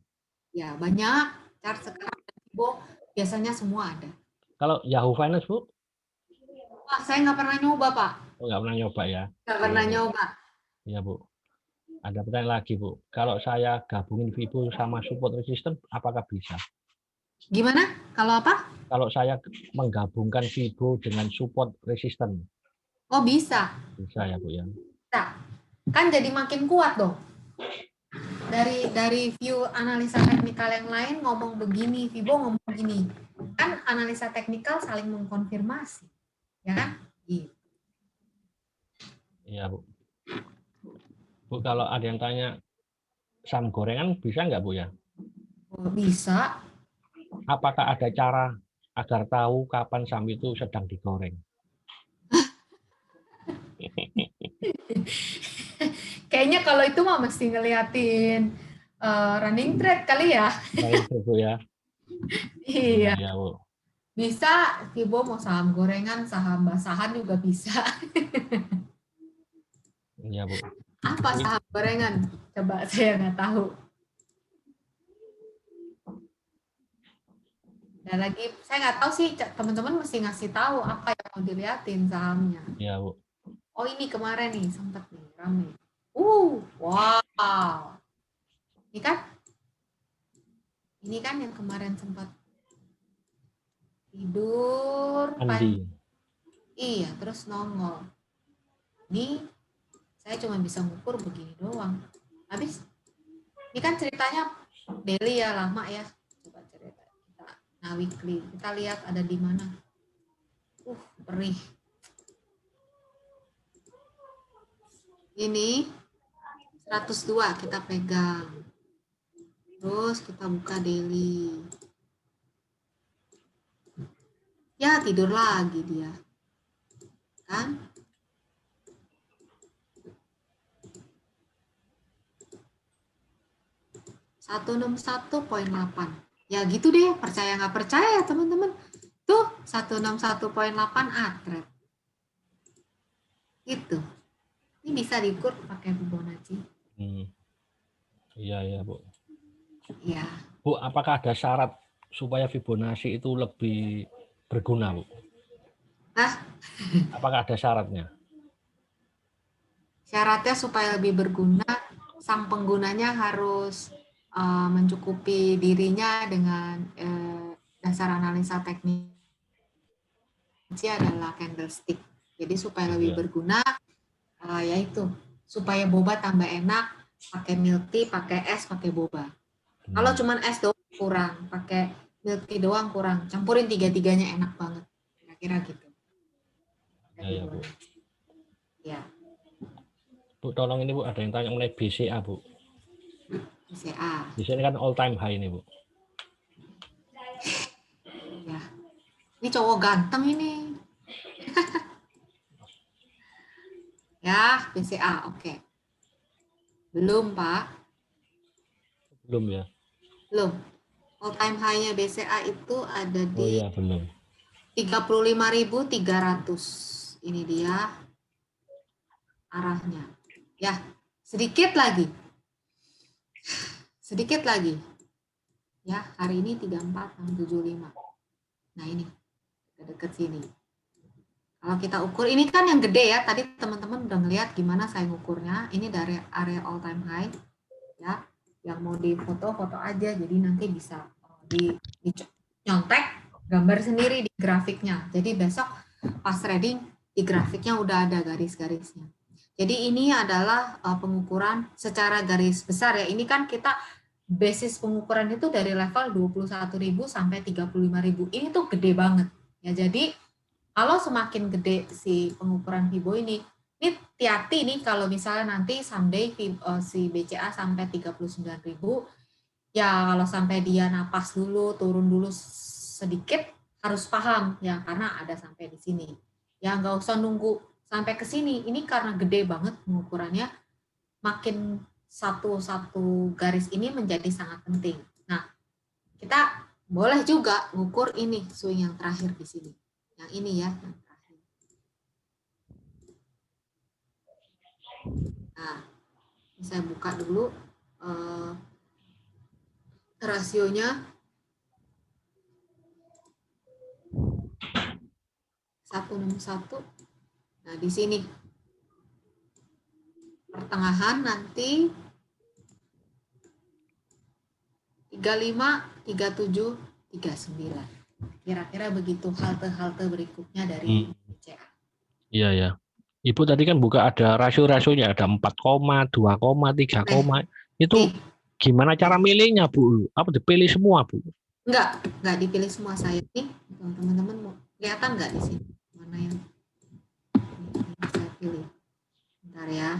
Ya, banyak chart sekarang Fibo, biasanya semua ada. Kalau Yahoo Finance, Bu? Pak, saya nggak pernah nyoba, Pak. Oh, nggak pernah nyoba ya? Nggak pernah nyoba. Iya, Bu. Ada pertanyaan lagi, Bu. Kalau saya gabungin Fibo sama support resistance, apakah bisa? Gimana? Kalau apa? Kalau saya menggabungkan Fibo dengan support resistance. Oh, bisa. Bisa ya, Bu ya? Bisa. Kan jadi makin kuat dong. Dari view analisa teknikal yang lain ngomong begini, Fibo ngomong begini. Kan analisa teknikal saling mengkonfirmasi. Ya kan? Gitu. Iya, Bu. Bu, kalau ada yang tanya saham gorengan bisa nggak, Bu ya? Oh, bisa. Apakah ada cara agar tahu kapan saham itu sedang digoreng? Kayaknya kalau itu mah mesti ngeliatin running trade kali ya. Baik, Bu ya. Iya. Iya, Bu. Bisa, Fibo mau saham gorengan, saham basahan juga bisa. Iya, Bu. Apa saham gorengan? Coba saya nggak tahu. Dan lagi, saya nggak tahu sih, teman-teman mesti ngasih tahu apa yang mau diliatin sahamnya. Iya, Bu. Oh ini kemarin nih, sempat nih, rame. Wow. Ini kan yang kemarin sempat tidur. Andi. Iya, terus nongol. ini saya cuma bisa ngukur begini doang. Habis ini kan ceritanya daily ya, lama ya. Coba cerita kita weekly. Kita lihat ada di mana. Perih. Ini 102 kita pegang. Terus kita buka daily. Ya, tidur lagi dia. Kan? (161.8). Ya gitu deh, percaya nggak percaya teman-teman. Tuh 161.8 atret. Gitu. Ini bisa diukur pakai Fibonacci. Iya ya Bu. Iya. Bu, apakah ada syarat supaya Fibonacci itu lebih berguna Bu? Hah? Apakah ada syaratnya? Syaratnya supaya lebih berguna, sang penggunanya harus mencukupi dirinya dengan dasar analisa teknis adalah candlestick. Jadi supaya lebih berguna, yaitu supaya boba tambah enak, pakai milk tea, pakai es, pakai boba. Kalau cuman es doang kurang, pakai milk tea doang kurang, campurin tiga-tiganya enak banget, kira-kira gitu. Ya Bu. Ya. Bu, tolong ini Bu, ada yang tanya mengenai BCA Bu. BCA. BCA ini kan all time high ini Bu. Ya. Ini cowok ganteng ini. Ya, BCA, oke. Belum, Pak. Belum ya? Belum. All time high-nya BCA itu ada di Oh iya, belum. 35.300. Ini dia arahnya. Ya, sedikit lagi. Sedikit lagi. Ya, hari ini 34,75. Nah, ini dekat sini. Kalau kita ukur, ini kan yang gede ya. Tadi teman-teman udah ngeliat gimana saya ngukurnya. Ini dari area all time high. Ya, yang mau difoto-foto aja. Jadi nanti bisa dinyontek gambar sendiri di grafiknya. Jadi besok pas trading di grafiknya udah ada garis-garisnya. Jadi ini adalah pengukuran secara garis besar ya. Ini kan kita basis pengukuran itu dari level 21.000 sampai 35.000. Ini tuh gede banget. Ya, jadi kalau semakin gede si pengukuran Fibo ini hati-hati nih kalau misalnya nanti someday si BCA sampai 39.000, ya kalau sampai dia napas dulu, turun dulu sedikit, harus paham ya karena ada sampai di sini. Ya nggak usah nunggu sampai ke sini. Ini karena gede banget pengukurannya, makin satu-satu garis ini menjadi sangat penting. Nah, kita boleh juga ngukur ini swing yang terakhir di sini. Yang ini ya, yang terakhir. Nah, ini saya buka dulu rasionya. 161. Nah, di sini pertengahan nanti 35, 37, 39. Kira-kira begitu halte-halte berikutnya dari BCA. Iya ya. Ibu tadi kan buka ada rasio-rasionya, ada 4, 2, 3, itu gimana cara milihnya Bu? Apa dipilih semua Bu? Enggak dipilih semua saya nih. Teman-teman mau kelihatan nggak di sini? Mana yang ini saya pilih? Bentar ya.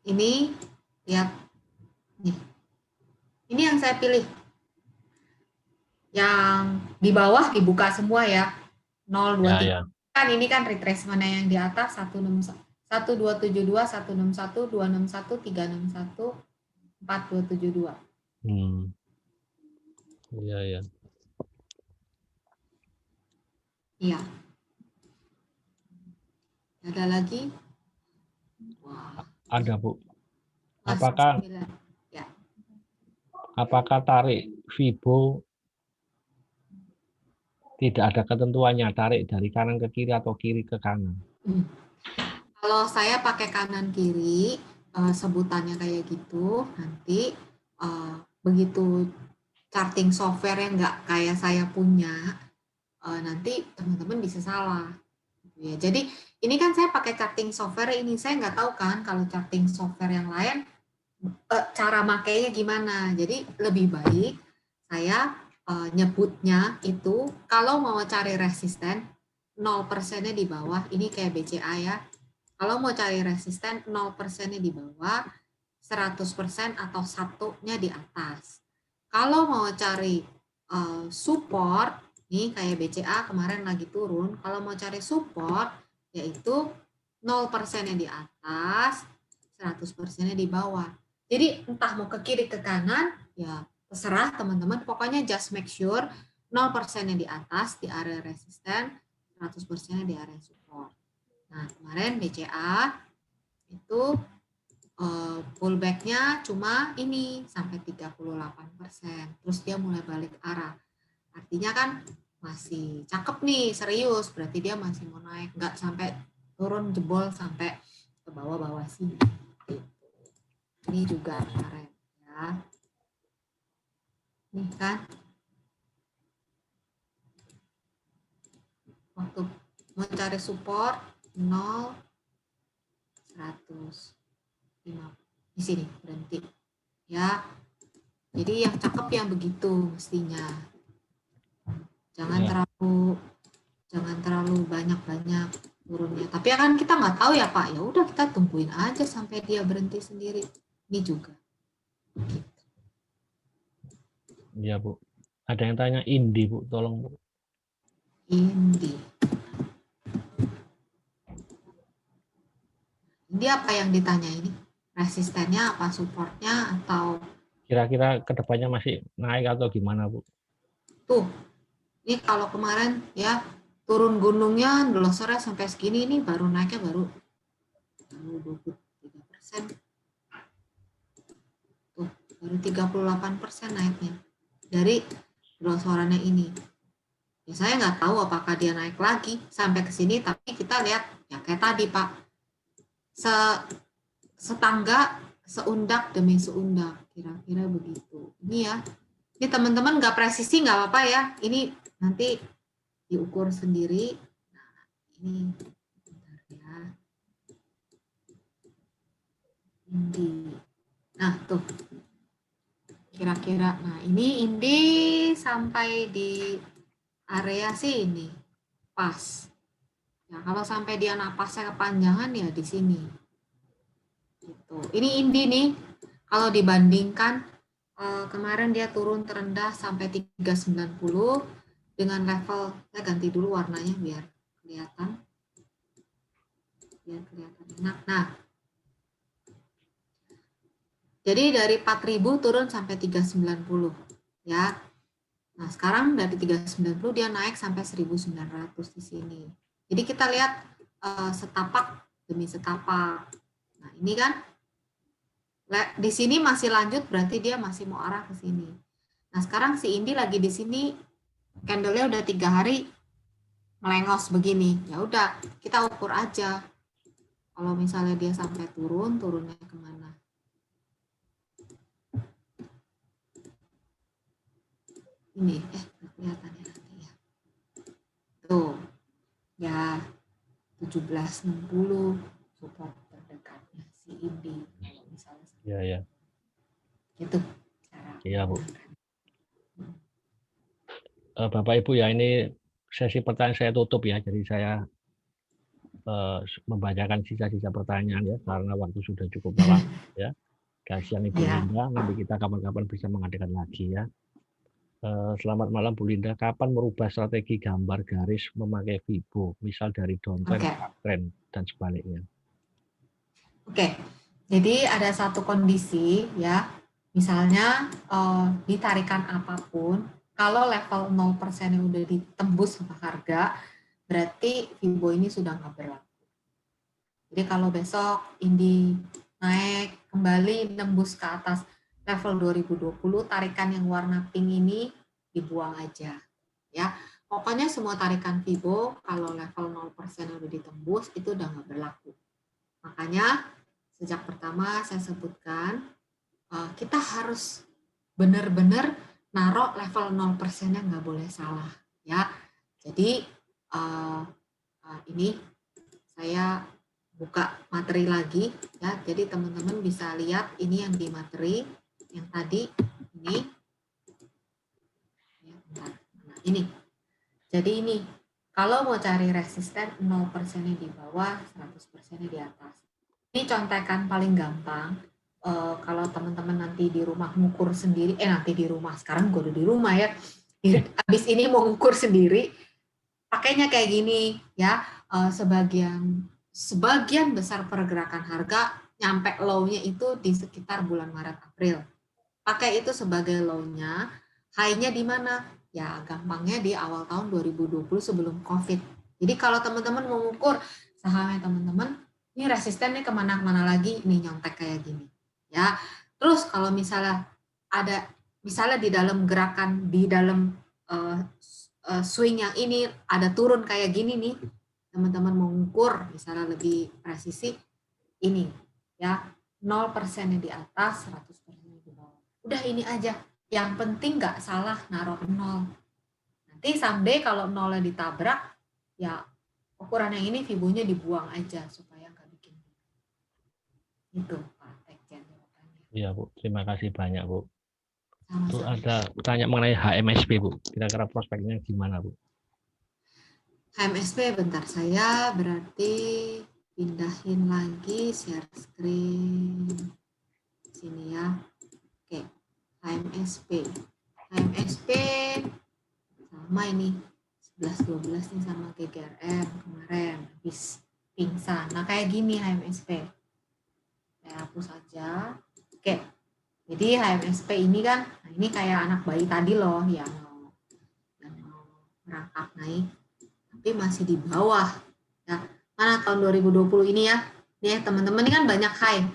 Ini lihat nih. Ini yang saya pilih. Yang di bawah dibuka semua ya. 0, 2, 3. Ya. Kan ini kan retracement yang di atas 172, 161, 261, 361, 4272. Iya ya. Iya. Ada lagi? Wah. Ada Bu. Apakah tarik Fibo tidak ada ketentuannya, tarik dari kanan ke kiri atau kiri ke kanan? Kalau saya pakai kanan kiri, sebutannya kayak gitu, nanti begitu charting software yang nggak kayak saya punya, nanti teman-teman bisa salah. Ya, jadi ini kan saya pakai charting software ini, saya nggak tahu kan kalau charting software yang lain cara makainya gimana. Jadi lebih baik saya nyebutnya itu kalau mau cari resisten 0%-nya di bawah, ini kayak BCA ya. Kalau mau cari resisten 0%-nya di bawah, 100% atau satunya di atas. Kalau mau cari support, nih kayak BCA kemarin lagi turun, kalau mau cari support yaitu 0%-nya di atas, 100%-nya di bawah. Jadi entah mau ke kiri ke kanan, ya terserah teman-teman, pokoknya just make sure 0%-nya di atas di area resisten, 100%-nya di area support. Nah, kemarin BCA itu pullback-nya cuma ini sampai 38%. Terus dia mulai balik arah. Artinya kan masih cakep nih, serius. Berarti dia masih mau naik, nggak sampai turun jebol sampai ke bawah-bawah sini. Ini juga keren ya. Nih kan. Waktu mau cari support 0, 100. Di sini berhenti ya, jadi yang cakep yang begitu mestinya, jangan terlalu banyak turunnya, tapi kan kita nggak tahu ya Pak, ya udah kita tungguin aja sampai dia berhenti sendiri. Ini juga Iya Bu, ada yang tanya Indi Bu, tolong Bu. Indi apa yang ditanya ini? Resistennya apa, supportnya, atau Kira-kira kedepannya masih naik atau gimana Bu? tuh ini kalau kemarin ya turun gunungnya losernya sampai segini, ini baru naiknya baru 23%, tuh baru 38% naiknya dari loserannya ini. Ya saya nggak tahu apakah dia naik lagi sampai ke sini, tapi kita lihat ya kayak tadi Pak, setangga seundak demi seundak, kira-kira begitu. Ini ya, ini teman-teman nggak presisi nggak apa-apa ya, ini nanti diukur sendiri. Nah ini bentar ya, Indi. Nah tuh kira-kira, nah ini Indi sampai di area sini pas ya, kalau sampai dia napasnya kepanjangan ya di sini gitu. Ini Indi nih, kalau dibandingkan kemarin dia turun terendah sampai 390 dengan level, saya ganti dulu warnanya biar kelihatan enak. Nah jadi dari 4.000 turun sampai 390 ya. Nah sekarang dari 390 dia naik sampai 1.900 di sini. Jadi kita lihat setapak demi setapak. Nah ini kan di sini masih lanjut, berarti dia masih mau arah ke sini. Nah sekarang si Indi lagi di sini, candle-nya udah 3 hari melengos begini. Ya udah kita ukur aja. Kalau misalnya dia sampai turunnya kemana? Ini kelihatan ya nanti ya. Tuh ya 1760 support terdekatnya si Indi kalau misalnya. Ya. Gitu. Iya Bu. Bapak Ibu ya, ini sesi pertanyaan saya tutup ya, jadi saya membacakan sisa-sisa pertanyaan ya, karena waktu sudah cukup lama ya. Kasihan Ibu Linda, nanti kita kapan-kapan bisa mengadakan lagi ya. Selamat malam Bu Linda, kapan merubah strategi gambar garis memakai Fibo, misal dari downtrend, uptrend, dan sebaliknya? Oke, jadi ada satu kondisi ya, misalnya ditarikan apapun, kalau level 0% yang udah ditembus sama harga, berarti Fibo ini sudah nggak berlaku. Jadi kalau besok Indi naik kembali nembus ke atas level 2020, tarikan yang warna pink ini dibuang aja ya. Pokoknya semua tarikan Fibo kalau level 0% udah ditembus itu udah nggak berlaku. Makanya sejak pertama saya sebutkan kita harus benar-benar naruh level 0%-nya nggak boleh salah ya. Jadi ini Saya buka materi lagi ya. Jadi teman-teman bisa lihat ini yang di materi yang tadi ini. Ya, bentar. Nah, ini. Jadi ini kalau mau cari resisten 0%-nya di bawah, 100%-nya di atas. Ini contekan paling gampang. Kalau teman-teman nanti di rumah mengukur sendiri, nanti di rumah, sekarang gue udah di rumah ya, habis ini mau mengukur sendiri, pakainya kayak gini ya. Sebagian besar pergerakan harga nyampe low-nya itu di sekitar bulan Maret April. Pakai itu sebagai low-nya, high-nya di mana? Ya gampangnya di awal tahun 2020 sebelum COVID. Jadi kalau teman-teman mau mengukur sahamnya teman-teman, ini resistennya kemana-mana lagi, ini nyontek kayak gini. Ya, terus kalau misalnya ada, misalnya di dalam gerakan, di dalam swing yang ini ada turun kayak gini nih, teman-teman mau mengukur, misalnya lebih presisi, ini ya 0% di atas, 100% di bawah. Udah ini aja. Yang penting nggak salah naruh 0. Nanti someday kalau 0-nya ditabrak, ya ukuran yang ini Fibonya dibuang aja supaya nggak bikin. Itu Pak Tekjen. Iya Bu, terima kasih banyak Bu. Itu Sama-sama. ada tanya mengenai HMSP Bu, kira-kira prospeknya gimana Bu? HMSP bentar, saya berarti pindahin lagi share screen sini ya. Oke, HMSP sama ini 11-12 nih sama GGRM kemarin habis pingsan. Nah kayak gini HMSP, saya hapus aja. Oke, jadi HMSP ini kan, nah ini kayak anak bayi tadi loh yang mau merangkak naik, tapi masih di bawah. Ya, mana tahun 2020 ini ya? Nih teman-teman ini kan banyak high.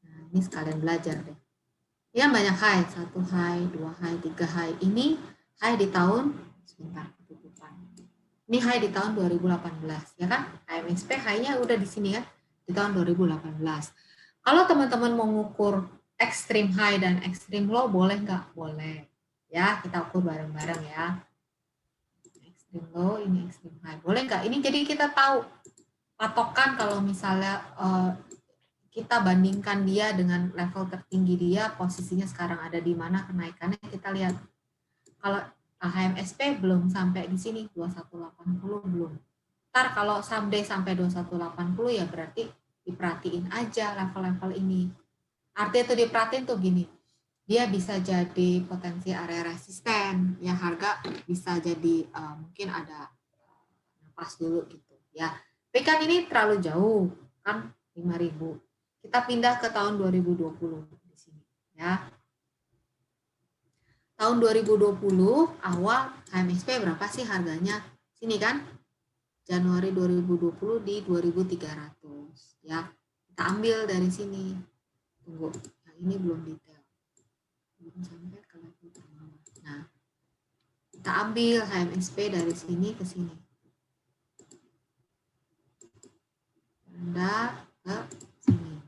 Nah, ini sekalian belajar deh. Ini kan banyak high, 1 high, 2 high, 3 high. Ini high di tahun, sebentar, ini high di tahun 2018, ya kan? HMSP high-nya udah di sini ya, di tahun 2018. Kalau teman-teman mau ngukur extreme high dan extreme low, boleh nggak? Boleh. Ya, kita ukur bareng-bareng ya. Extreme low, ini extreme high. Boleh nggak? Ini jadi kita tahu patokan kalau misalnya kita bandingkan dia dengan level tertinggi dia, posisinya sekarang ada di mana, kenaikannya kita lihat. Kalau HMSP belum sampai di sini, 2180 belum. Ntar kalau someday sampai 2180 ya berarti diperhatiin aja level-level ini. Artinya itu diperhatiin tuh gini, dia bisa jadi potensi area resisten, ya harga bisa jadi mungkin ada napas dulu gitu ya. Tapi kan ini terlalu jauh, kan 5.000. Kita pindah ke tahun 2020 di sini ya. Tahun 2020 awal HMSP berapa sih harganya? Sini kan? Januari 2020 di 2.300 ya. Kita ambil dari sini. Tunggu, yang ini belum detail. Belum sampai ke level pertama. Nah, kita ambil HMSP dari sini ke sini. Rendah ke sini.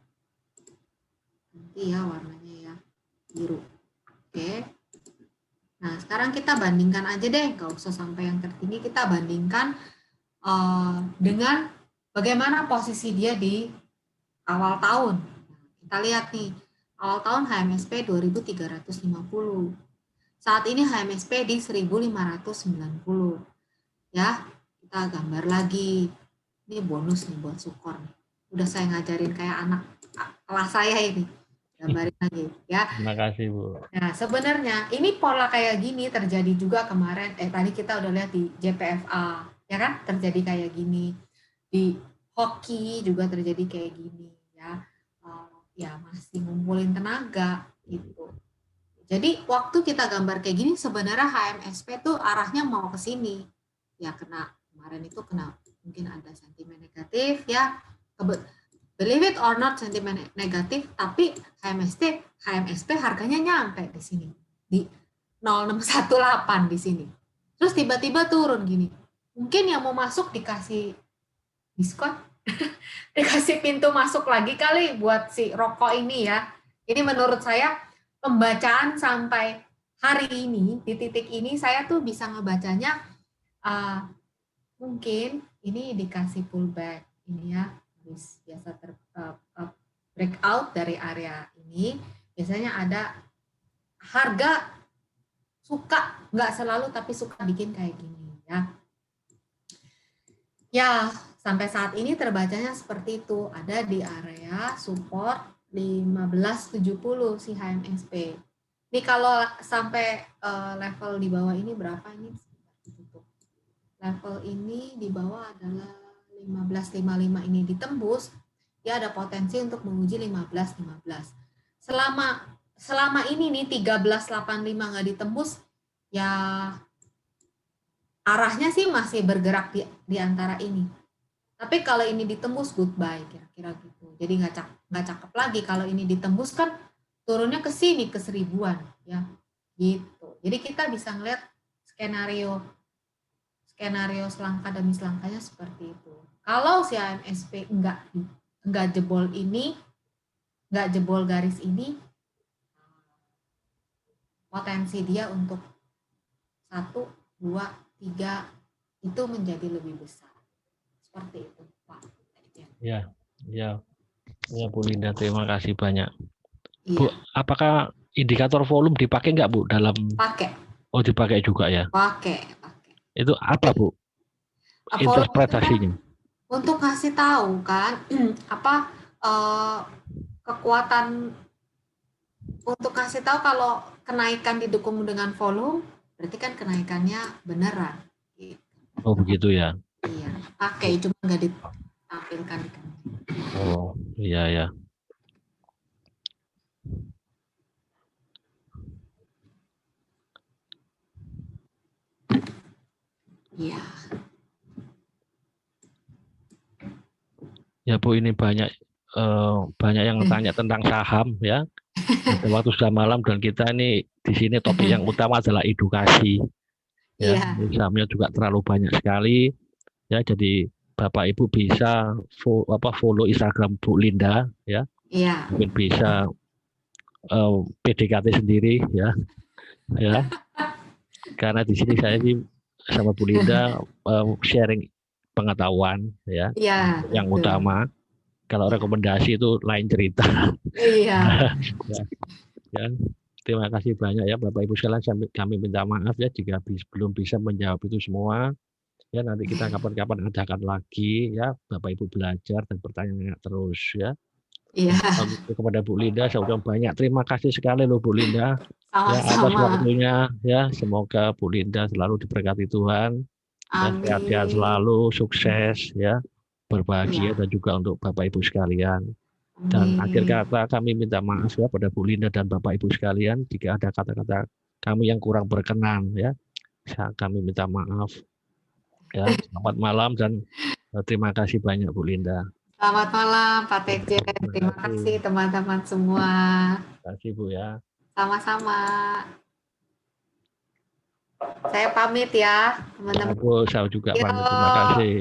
Nanti ya warnanya ya, biru. Oke. Nah, sekarang kita bandingkan aja deh, nggak usah sampai yang tertinggi, kita bandingkan dengan bagaimana posisi dia di awal tahun. Nah, kita lihat nih, awal tahun HMSP 2.350. Saat ini HMSP di 1.590. Ya, kita gambar lagi. Ini bonus nih buat Sukor. Udah saya ngajarin kayak anak kelas saya ini. Gambarin lagi ya. Terima kasih Bu. Nah sebenarnya ini pola kayak gini terjadi juga kemarin. Tadi kita udah lihat di JPFA, ya kan? Terjadi kayak gini. Di hoki juga terjadi kayak gini, ya. Ya masih ngumpulin tenaga gitu. Jadi waktu kita gambar kayak gini sebenarnya HMSP tuh arahnya mau ke sini. Ya kena kemarin itu kena mungkin ada sentimen negatif ya. Believe it or not sentimen negatif, tapi HMSP harganya nyampe di sini di 0618 di sini. Terus tiba-tiba turun gini. Mungkin yang mau masuk dikasih diskon, dikasih pintu masuk lagi kali buat si rokok ini ya. Ini menurut saya pembacaan sampai hari ini di titik ini saya tuh bisa ngebacanya mungkin ini dikasih pullback ini ya, habis biasa breakout dari area ini, biasanya ada harga suka, nggak selalu tapi suka bikin kayak gini ya. Ya, sampai saat ini terbacanya seperti itu, ada di area support 1570 si HMSP. Ini kalau sampai level di bawah ini berapa ini? Level ini di bawah adalah 1555 ini ditembus, ya ada potensi untuk menguji 1515. Selama ini nih 1385 nggak ditembus, ya arahnya sih masih bergerak di antara ini. Tapi kalau ini ditembus, goodbye kira-kira gitu. Jadi nggak cakep lagi kalau ini ditembus kan turunnya ke sini ke 1000-an ya gitu. Jadi kita bisa ngeliat skenario selangkah demi selangkahnya seperti itu. Kalau si HMSP enggak jebol ini, enggak jebol garis ini, potensi dia untuk 1, 2, 3 itu menjadi lebih besar. Seperti itu, Pak. Ya, Bu Linda, terima kasih banyak. Iya. Bu, apakah indikator volume dipakai nggak Bu dalam? Pakai. Oh, dipakai juga ya? Pakai. Itu apa Bu? Interpretasinya? Untuk kasih tahu kan apa kekuatan, untuk kasih tahu kalau kenaikan didukung dengan volume, berarti kan kenaikannya beneran. Gitu. Oh begitu ya? Iya, pakai cuma nggak ditampilkan. Oh iya ya. Iya. Ya Bu, ini banyak yang tanya tentang saham ya. Ada waktu sudah malam dan kita ini di sini topik yang utama adalah edukasi. Ya, sahamnya juga terlalu banyak sekali. Ya, jadi Bapak Ibu bisa follow Instagram Bu Linda ya. Iya. Mungkin bisa PDKT sendiri ya. Ya. Karena di sini saya sih sama Bu Linda sharing pengetahuan ya. Iya, yang utama. Kalau rekomendasi itu lain cerita. Iya. Ya. Terima kasih banyak ya Bapak Ibu sekalian, kami minta maaf ya jika belum bisa menjawab itu semua. Ya nanti kita kapan-kapan adakan lagi ya, Bapak Ibu belajar dan bertanya terus ya. Iya. Kepada Bu Linda saya ucapkan banyak terima kasih sekali loh Bu Linda. Sama-sama. Ya, atas waktunya ya, semoga Bu Linda selalu diberkati Tuhan. Ya, sehat-sehat selalu, sukses ya, berbahagia dan juga untuk Bapak Ibu sekalian. Dan akhir kata kami minta maaf ya pada Bu Linda dan Bapak Ibu sekalian jika ada kata-kata kami yang kurang berkenan ya. Kami minta maaf. Ya, selamat malam dan terima kasih banyak Bu Linda. Selamat malam Pak Tekjen. Terima kasih teman-teman semua. Terima kasih Bu ya. Sama-sama. Saya pamit ya teman-teman. Saya juga pamit. Terima kasih.